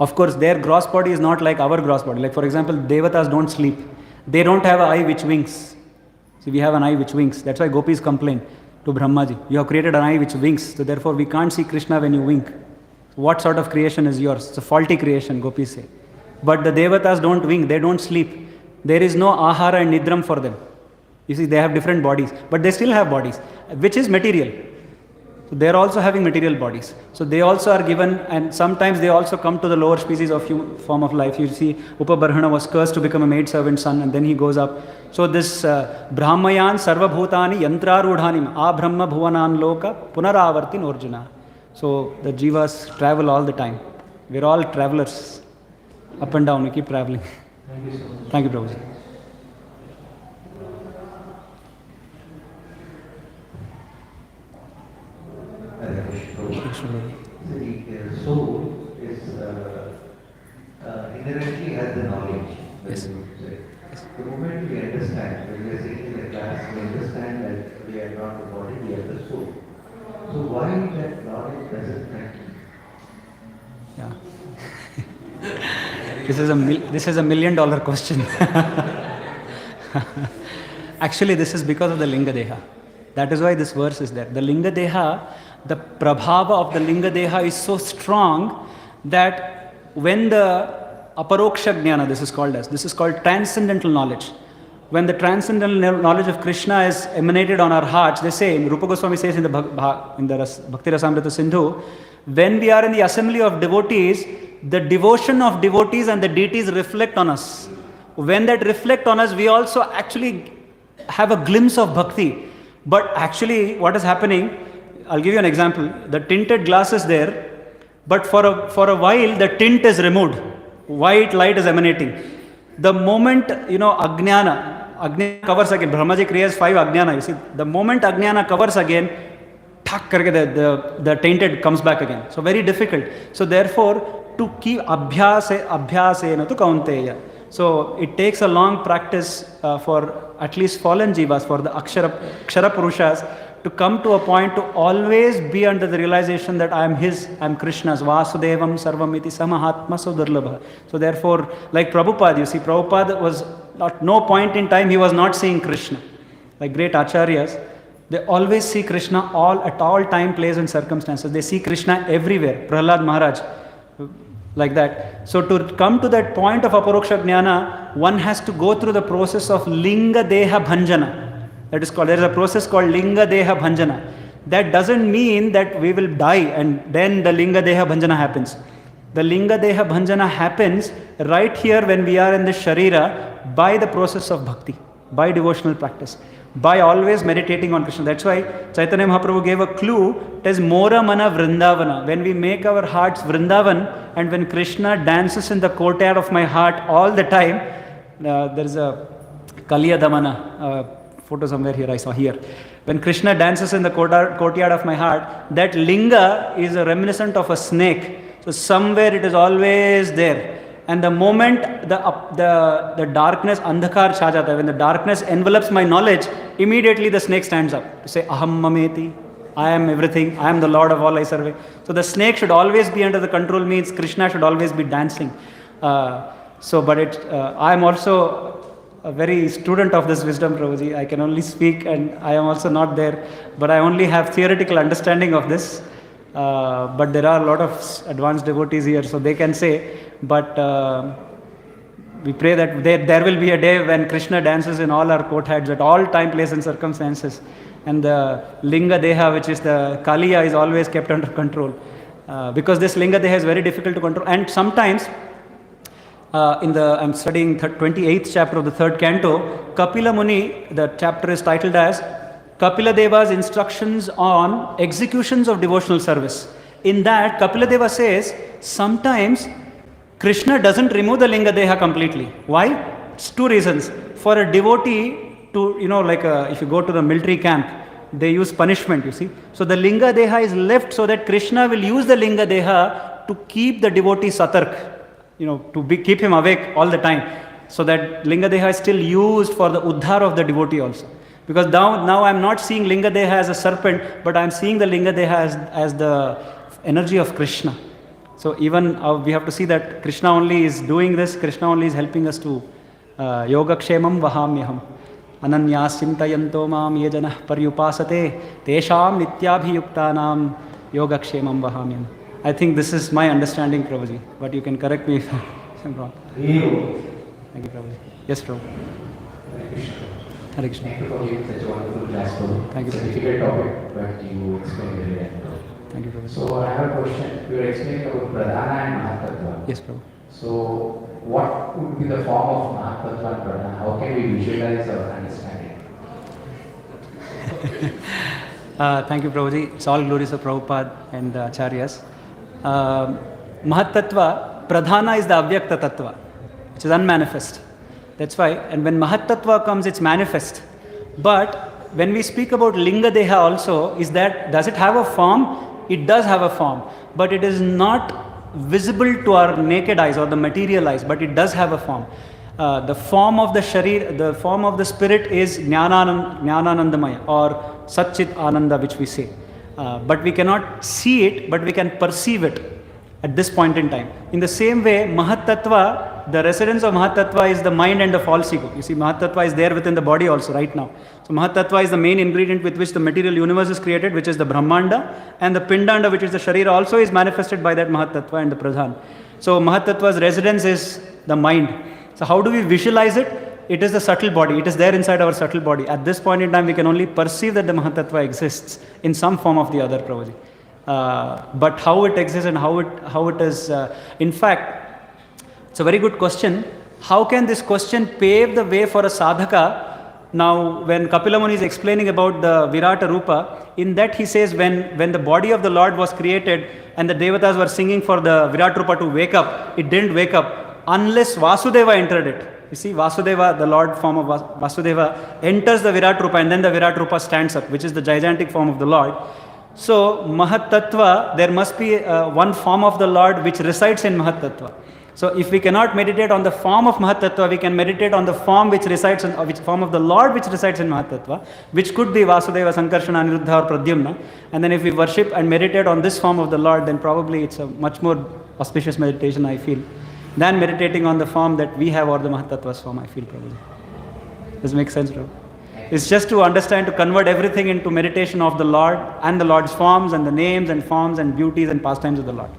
Of course, their gross body is not like our gross body. Like for example, Devatas don't sleep. They don't have an eye which winks. See, we have an eye which winks. That's why gopis complain to Brahmaji. You have created an eye which winks. So therefore, we can't see Krishna when you wink. What sort of creation is yours? It's a faulty creation, gopis say. But the Devatas don't wink, they don't sleep. There is no ahara and nidram for them. You see, they have different bodies, but they still have bodies, which is material. So they are also having material bodies. So they also are given, and sometimes they also come to the lower species of human form of life. You see, Upabarhana was cursed to become a maidservant's son, and then he goes up. So this Brahmayan Sarva Bhutani Yantrarudhanim Abrahma Bhuvanan Loka Punaravartin Orjuna. So the jivas travel all the time. We're all travelers. Up and down, we keep traveling. Thank you so much. Thank you, Prabhuji. The soul is inherently has the knowledge. Yes. The moment we understand, when we are sitting in the class, we understand that we are not the body, we are the soul. So why that knowledge doesn't continue? Yeah. This is a $1 million question. Actually, this is because of the Linga Deha. That is why this verse is there. The Linga Deha, the prabhava of the Linga Deha is so strong that when the aparoksha jnana, this is called transcendental knowledge. When the transcendental knowledge of Krishna is emanated on our hearts, they say, Rupa Goswami says in the Bhakti Rasamrita Sindhu, when we are in the assembly of devotees, the devotion of devotees and the deities reflect on us. when that reflect on us, we also actually have a glimpse of bhakti. But actually, what is happening, I'll give you an example. The tinted glass is there, but for a while, the tint is removed. White light is emanating. The moment, Ajnana covers again. Brahmaji creates 5 Ajnana. You see, the moment Ajnana covers again, the tainted comes back again. So very difficult. So therefore, to keep abhyasena tu kaunteya. So it takes a long practice for at least fallen jivas, for the Akshara Purushas, to come to a point to always be under the realization that I am his, I am Krishna's, Vasudevam Sarvamiti Samahatma Sudurlabha. So therefore, like Prabhupada, you see, Prabhupada was at no point in time he was not seeing Krishna. Like great acharyas, they always see Krishna at all time, place and circumstances. They see Krishna everywhere. Prahlad Maharaj, like that. So to come to that point of Aparoksha Jnana, one has to go through the process of Linga Deha Bhanjana. That is called, there is a process called Linga Deha Bhanjana. That doesn't mean that we will die and then the Linga Deha Bhanjana happens. The Linga Deha Bhanjana happens right here when we are in the Sharira by the process of bhakti, by devotional practice, by always meditating on Krishna. That's why Chaitanya Mahaprabhu gave a clue. It is Mora Mana Vrindavana. When we make our hearts Vrindavan and when Krishna dances in the courtyard of my heart all the time, there is a Kaliya Damana photo somewhere here, I saw here. When Krishna dances in the courtyard of my heart, that linga is a reminiscent of a snake. So somewhere it is always there. And the moment the darkness, andhakar chha jata hai, when the darkness envelops my knowledge, immediately the snake stands up to say, Aham Mameti, I am everything, I am the Lord of all I serve. So the snake should always be under the control, means Krishna should always be dancing. I am also a very student of this wisdom, Prabhuji. I can only speak and I am also not there, but I only have theoretical understanding of this. But there are a lot of advanced devotees here, so they can say, but we pray that there will be a day when Krishna dances in all our courtyards at all time, place and circumstances, and the Linga Deha, which is the Kaliya, is always kept under control. Because this Linga Deha is very difficult to control, and sometimes I'm studying 28th chapter of the 3rd canto, Kapila Muni, the chapter is titled as Kapila Deva's instructions on executions of devotional service. In that, Kapila Deva says, sometimes Krishna doesn't remove the Linga Deha completely. Why? It's 2 reasons. For a devotee to, if you go to the military camp, they use punishment, you see. So the Linga Deha is left so that Krishna will use the Linga Deha to keep the devotee satark, keep him awake all the time. So that Linga Deha is still used for the uddhar of the devotee also. Because now I'm not seeing Linga Deha as a serpent, but I'm seeing the Linga Deha as the energy of Krishna. So even we have to see that Krishna only is doing this, Krishna only is helping us to Yogakshemam Vahamyaham. Ananyas Chintayanto Mam Yejanah Paryupasate Tesham Nityabhiyuktanam Yogakshemam Vahamyam. I think this is my understanding, Prabhuji, but you can correct me if I'm wrong. Thank you, Prabhuji. Yes, Prabhu. Hare Krishna. Thank you for giving such a wonderful class, Prabhu. Thank you, It's a difficult topic, but you explained very well. Thank you, Prabhu. So I have a question. You were explaining about Pradhana and Mahatattva. Yes, Prabhu. So what would be the form of Mahatattva and Pradhana? How can we visualize or understand it? Thank you, Prabhuji. It's all glories of Prabhupada and the Acharyas. Mahatattva, Pradhana is the Avyakta Tattva, which is unmanifest. That's why, and when Mahatattva comes, it's manifest. But when we speak about Linga Deha also, does it have a form? It does have a form, but it is not visible to our naked eyes or the material eyes, but it does have a form. The form of the sharir, the form of the spirit is Jnananandamaya or Satchit Ananda, which we say. But we cannot see it, but we can perceive it at this point in time. In the same way, Mahatattva, the residence of Mahatattva is the mind and the false ego. You see, Mahatattva is there within the body also right now. So Mahatattva is the main ingredient with which the material universe is created, which is the Brahmanda, and the Pindanda, which is the Sharira, also is manifested by that Mahatattva and the Pradhan. So Mahatattva's residence is the mind. So how do we visualize it? It is the subtle body. It is there inside our subtle body. At this point in time, we can only perceive that the Mahatattva exists in some form of the other, Prabhuji. But how it exists and how it is, in fact, it's a very good question. how can this question pave the way for a sadhaka? Now, when Kapila Muni is explaining about the Virata Rupa, in that he says when the body of the Lord was created and the Devatas were singing for the Virata Rupa to wake up, it didn't wake up unless Vasudeva entered it. You see, Vasudeva, the Lord form of Vasudeva, enters the Virata Rupa and then the Virata Rupa stands up, which is the gigantic form of the Lord. So, Mahat Tattva, there must be one form of the Lord which resides in Mahat Tattva. So if we cannot meditate on the form of Mahat Tattva, we can meditate on the form which resides in, which form of the Lord which resides in Mahat Tattva, which could be Vasudeva, Sankarshana, Aniruddha or Pradyumna. And then if we worship and meditate on this form of the Lord, then probably it's a much more auspicious meditation, I feel, than meditating on the form that we have or the Mahat Tattva's form, I feel probably. Does it make sense, bro? It's just to understand, to convert everything into meditation of the Lord and the Lord's forms and the names and forms and beauties and pastimes of the Lord.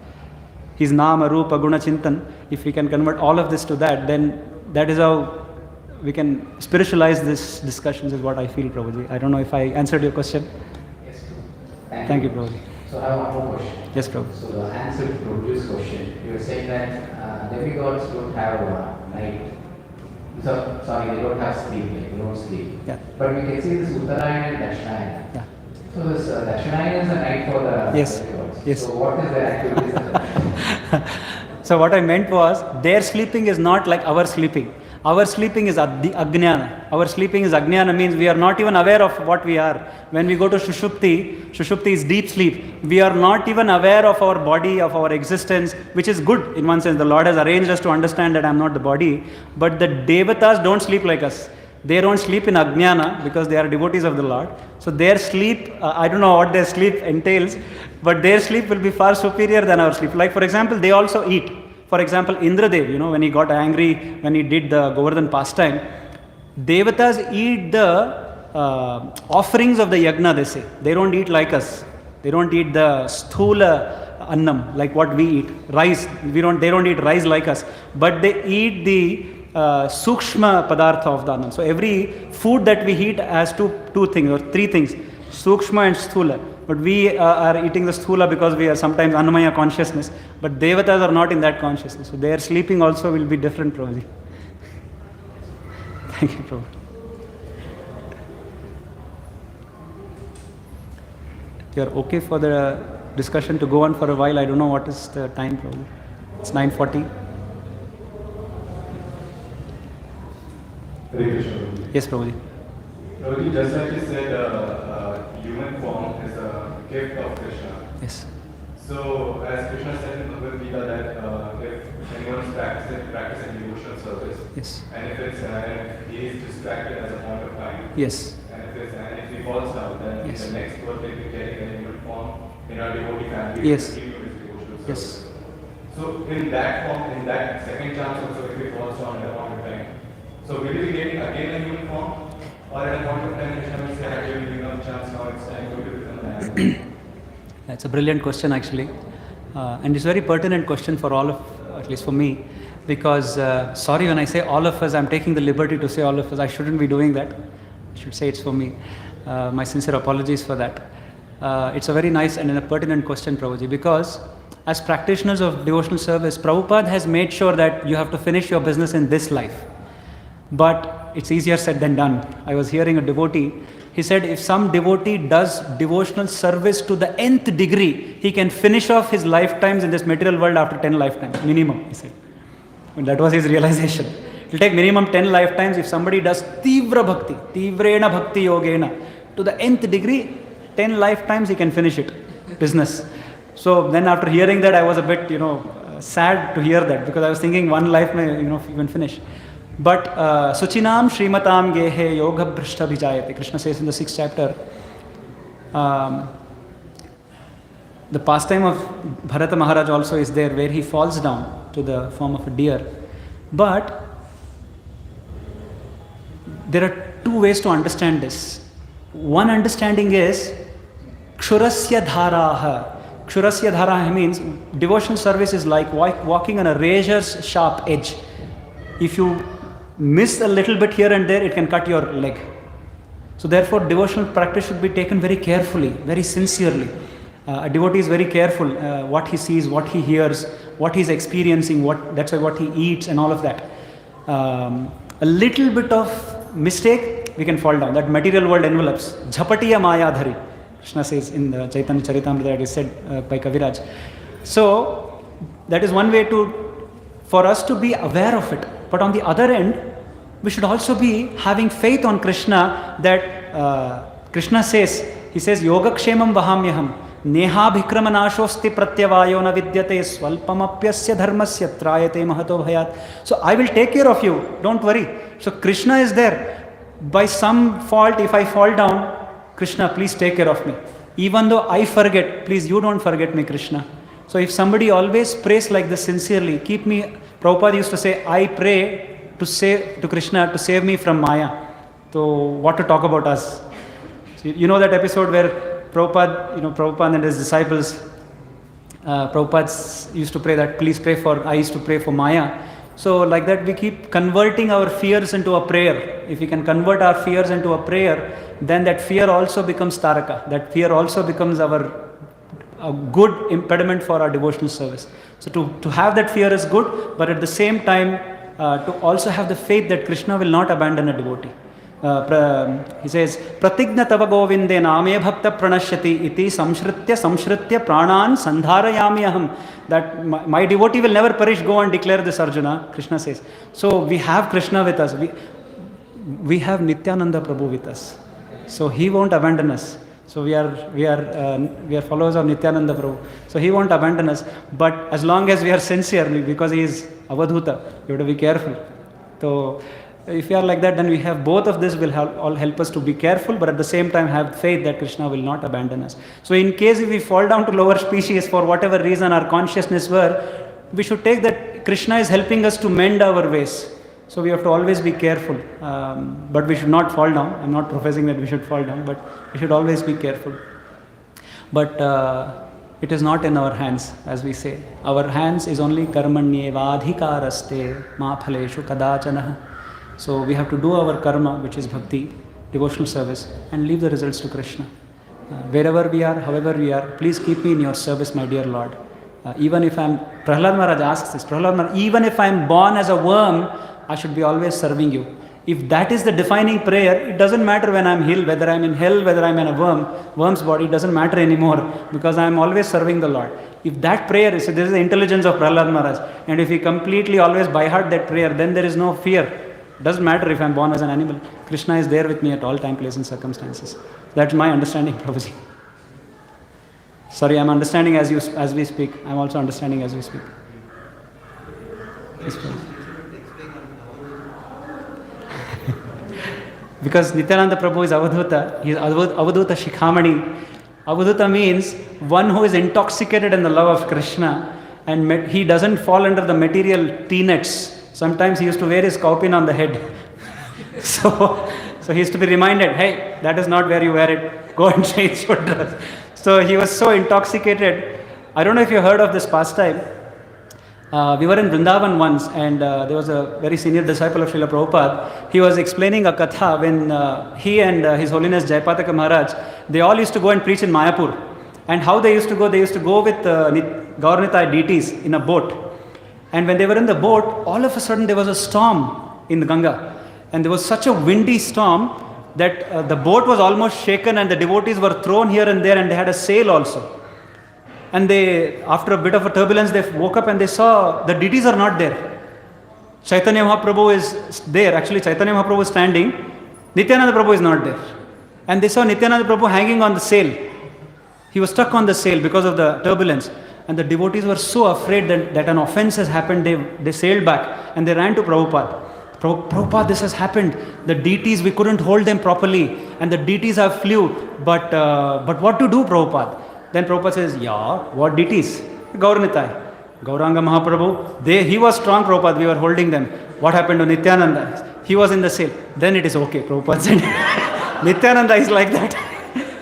His Nama, Rupa, Guna, Chintan. If we can convert all of this to that, then that is how we can spiritualize this discussions, is what I feel, Prabhuji. I don't know if I answered your question. Yes, Thank you, Prabhuji. So I have one more question. Yes, Prabhu. So the answer to Prabhuji's question, you were saying that demigods don't have night. So, sorry, they don't have sleep, like they don't sleep. Yeah. But we can see this Uttarayana and Dakshinayana. Yeah. So this Dakshinayana is a night for the Yes. demigods. Yes. So what is their activities? So what I meant was, their sleeping is not like our sleeping. Our sleeping is Ajnana. Our sleeping is Ajnana, means we are not even aware of what we are. When we go to Shushupti is deep sleep. We are not even aware of our body, of our existence, which is good in one sense. The Lord has arranged us to understand that I am not the body. But the Devatas don't sleep like us. They don't sleep in Ajnana because they are devotees of the Lord. So their sleep, I don't know what their sleep entails, but their sleep will be far superior than our sleep. Like for example, they also eat. For example, Indradev, when he got angry, when he did the Govardhan pastime, Devatas eat the offerings of the yagna, they say. They don't eat like us. They don't eat the sthula annam, like what we eat. Rice, they don't eat rice like us. But they eat the sukshma padartha of the annam. So every food that we eat has two things or three things, sukshma and sthula. But we are eating the sthula because we are sometimes annamaya consciousness. But devatas are not in that consciousness. So their sleeping also will be different, Prabhuji. Thank you, Prabhu. You are okay for the discussion to go on for a while? I don't know what is the time, Prabhuji. It's 9:40. Hare Krishna. Yes, Prabhuji. Prabhuji, just like you said, human form is a gift of Krishna. Yes. So, as Krishna said in Bhagavad Gita that if anyone is practicing devotional service, Yes. and if he is distracted as a point of time, Yes. and if he falls down, then Yes. the next birth will be getting a human form in our devotee family. Yes. To continue his devotional service. Yes. So, in that form, in that second chance also, if he falls down at a point of time, so will he be getting again a human form? Or at a point of time, Krishna will say, I have given you enough chance, now it's time for you to become an animal. That's a brilliant question, actually. And it's a very pertinent question for all of, at least for me, because, sorry, when I say all of us, I'm taking the liberty to say all of us. I shouldn't be doing that. I should say it's for me. My sincere apologies for that. It's a very nice and a pertinent question, Prabhuji, because as practitioners of devotional service, Prabhupada has made sure that you have to finish your business in this life. But it's easier said than done. I was hearing a devotee, he said if some devotee does devotional service to the nth degree, he can finish off his lifetimes in this material world after 10 lifetimes, minimum, he said. And that was his realization. It will take minimum 10 lifetimes if somebody does Tivra Bhakti, Tivrena Bhakti Yogena, to the nth degree, 10 lifetimes he can finish it, business. So then after hearing that, I was a bit, sad to hear that, because I was thinking one life may, even finish. But Suchinam Srimatam Gehe Yoga Brishta Vijayate, Krishna says in the 6th chapter, the pastime of Bharata Maharaj also is there, where he falls down to the form of a deer. But there are two ways to understand this. One understanding is Kshurasya Dharaha. Kshurasya Dharaha means devotional service is like walking on a razor's sharp edge. If you miss a little bit here and there, it can cut your leg. So therefore, devotional practice should be taken very carefully, very sincerely. A devotee is very careful what he sees, what he hears, what he's experiencing, that's why what he eats and all of that. a little bit of mistake, we can fall down. That material world envelops. Jhapatiya mayadhari, Krishna says in the Chaitanya Charitamrita, that is said by Kaviraj. So that is one way for us to be aware of it. But on the other end, we should also be having faith on Krishna, that Krishna says, he says, Yogakshemam vahamyaham, neha bhikramanashosti pratyavayo na vidyate swalpamapyasya dharmasya trayate mahato bhayat. So I will take care of you, don't worry. So Krishna is there. By some fault, if I fall down, Krishna, please take care of me. Even though I forget, please you don't forget me, Krishna. So if somebody always prays like this sincerely, keep me, Prabhupada used to say, I pray to Krishna to save me from Maya. So what to talk about us? So you know that episode where Prabhupada and his disciples, Prabhupada used to pray that, please pray for, I used to pray for Maya. So like that we keep converting our fears into a prayer. If we can convert our fears into a prayer, then that fear also becomes taraka. That fear also becomes a good impediment for our devotional service. So to have that fear is good, but at the same time, to also have the faith that Krishna will not abandon a devotee. He says, Pratigna tava govinde name bhakta pranashyati iti samshritya pranan sandharayami aham. That my devotee will never perish, go and declare this, Arjuna, Krishna says. So we have Krishna with us. We have Nityananda Prabhu with us. So he won't abandon us. So we are followers of Nityananda Prabhu. So he won't abandon us. But as long as we are sincere, because he is Avadhuta, you have to be careful. So if we are like that, then we have both of this will all help us to be careful, but at the same time have faith that Krishna will not abandon us. So in case if we fall down to lower species for whatever reason our consciousness were, we should take that Krishna is helping us to mend our ways. So we have to always be careful, but we should not fall down. I'm not professing that we should fall down, but we should always be careful. But it is not in our hands, as we say. Our hands is only karmanyevadhikaraste ma phaleshu kadachana. So we have to do our karma, which is bhakti, devotional service, and leave the results to Krishna. Wherever we are, however we are, please keep me in your service, my dear Lord. Even if Prahlad Maharaj asks this, even if I'm born as a worm, I should be always serving you. If that is the defining prayer, it doesn't matter when I'm ill, whether I'm in hell, whether I'm in a worm's body, it doesn't matter anymore, because I'm always serving the Lord. If that prayer is, so this is the intelligence of Prahlad Maharaj, and if we completely always by heart that prayer, then there is no fear. It doesn't matter if I'm born as an animal. Krishna is there with me at all time, place and circumstances. That's my understanding, Prabhuji. Sorry, I'm understanding as we speak. I'm also understanding as we speak. Yes, because Nityananda Prabhu is Avadhuta, he is Avadhuta Shikhamani. Avadhuta means one who is intoxicated in the love of Krishna, and he doesn't fall under the material T-nets. Sometimes he used to wear his kaupin on the head. So he used to be reminded, hey, that is not where you wear it. Go and change your dress. So he was so intoxicated. I don't know if you heard of this pastime. We were in Vrindavan once, and there was a very senior disciple of Srila Prabhupada. He was explaining a katha when he and His Holiness Jayapataka Maharaj, they all used to go and preach in Mayapur. And how they used to go with Gauranitai deities in a boat. And when they were in the boat, all of a sudden there was a storm in the Ganga. And there was such a windy storm that the boat was almost shaken, and the devotees were thrown here and there, and they had a sail also. And they, after a bit of a turbulence, they woke up and they saw the deities are not there. Chaitanya Mahaprabhu is there. Actually, Chaitanya Mahaprabhu is standing. Nityananda Prabhu is not there. And they saw Nityananda Prabhu hanging on the sail. He was stuck on the sail because of the turbulence. And the devotees were so afraid that an offense has happened. They sailed back and they ran to Prabhupada. Prabhupada, this has happened. The deities, we couldn't hold them properly. And the deities have flew. But what to do, Prabhupada? Then Prabhupada says, yeah, what deities? Gauranitai. Gauranga Mahaprabhu, he was strong, Prabhupada, we were holding them. What happened to Nityananda? He was in the sail. Then it is okay, Prabhupada said. Nityananda is like that.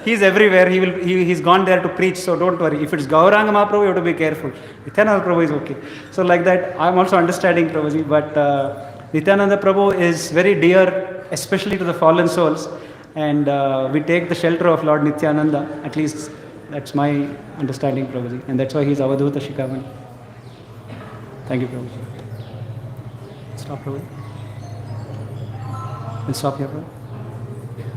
He's everywhere. He's gone there to preach, so don't worry. If it's Gauranga Mahaprabhu, you have to be careful. Nityananda Prabhu is okay. So like that, I'm also understanding Prabhuji, but Nityananda Prabhu is very dear, especially to the fallen souls. And we take the shelter of Lord Nityananda, at least that's my understanding, Prabhuji. And that's why he's Avadhuta Shikhamani. Thank you, Prabhuji. Stop, Prabhuji. We'll stop here.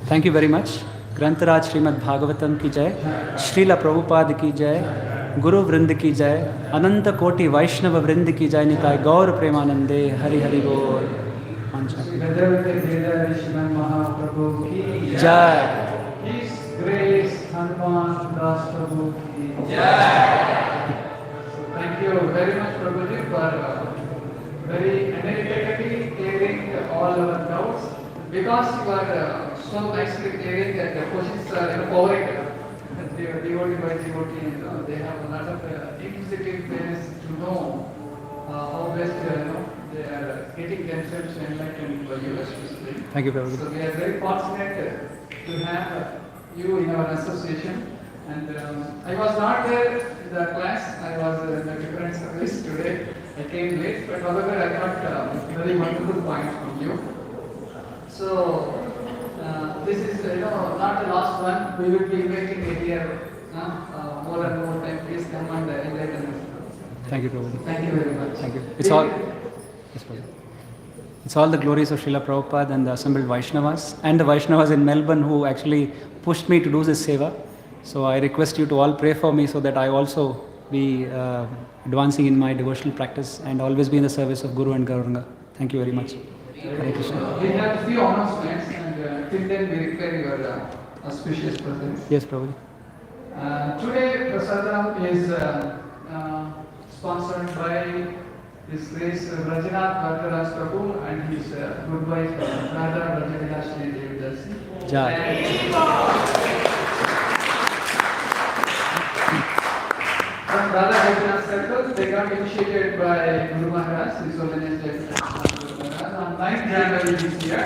Thank you very much. ग्रंथराज Shrimad Bhagavatam की जय, श्रीला प्रभुपाद की जय, गुरु वृंद की जय, अनंत कोटि वैष्णव वृंद की जय, निताय गौर प्रेमानंदे, हरि हरि बोल। महाप्रभु की जय। His Grace Hanuman Das Prabhu ki jai. Thank you very much, Prabhuji, for very energetically clearing all our doubts. Because you are so nicely clearing that the questions are powering devotee by devotee, and they have a lot of inquisitive ways to know how best they are getting themselves enlightened by you especially. Thank you, Prabhuji. So we are very fortunate to have you in our association. And I was not there in the class. I was in a different service today. I came late, but however I got very wonderful points from you. So this is not the last one. We will be making it here more and more time. Please come and enlighten us. Thank you, Prabhuji. Thank you very much. Thank you. It's all. Yes, Prabhuji. It's all the glories of Srila Prabhupada and the assembled Vaishnavas and the Vaishnavas in Melbourne who actually pushed me to do this seva. So I request you to all pray for me so that I also be advancing in my devotional practice and always be in the service of Guru and Gauranga. Thank you very much. Hare Krishna. We have a few announcements, and till then we require your auspicious presence. Yes, Prabhuji. Today, Prasadam is sponsored by His Grace Rajanath Bhartaraj Prabhu and his good wife Radha Rajavilashni Devidasi. Jai. From Radha Rajanath Circle, they got initiated by Guru Maharaj, His Holiness Guru Maharaj, on 9th January this year.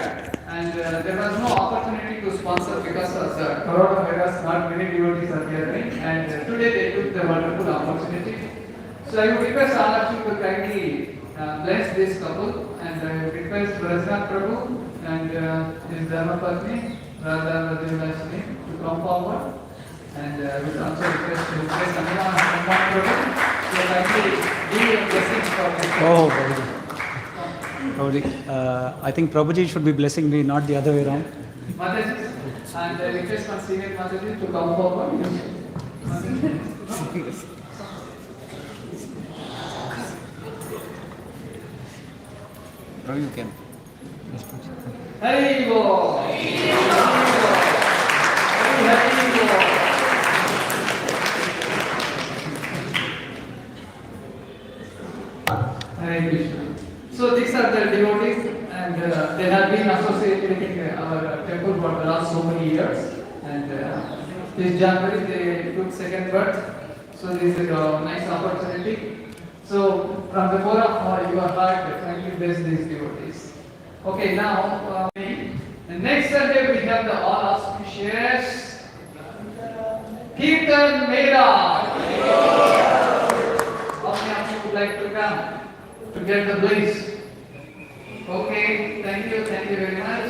And there was no opportunity to sponsor because of the coronavirus, not many devotees are gathering. And today they took the wonderful opportunity. So I would request all of you to kindly bless this couple, and I would request Rajnath Prabhu and his Dharmapatni, Radha Rajavilashni, to come forward. And we would also request to bless Hanuman Prabhu to kindly give your blessings for this. Oh, Prabhuji. Prabhuji, I think Prabhuji should be blessing me, not the other way around. Mataji, and I request my senior Mataji to come forward. Mataji. Prabhuji, you can. Hari Bol. Hari Bol. Hare Krishna. So these are the devotees, and they have been associated in our temple for the last so many years. And this January they took second birth. So this is a nice opportunity. So from the core of your heart, kindly bless these devotees. Okay, now and next Sunday we have the all auspicious Kirtan Mela. How many of you would like to come to get the bliss? Okay, thank you very much.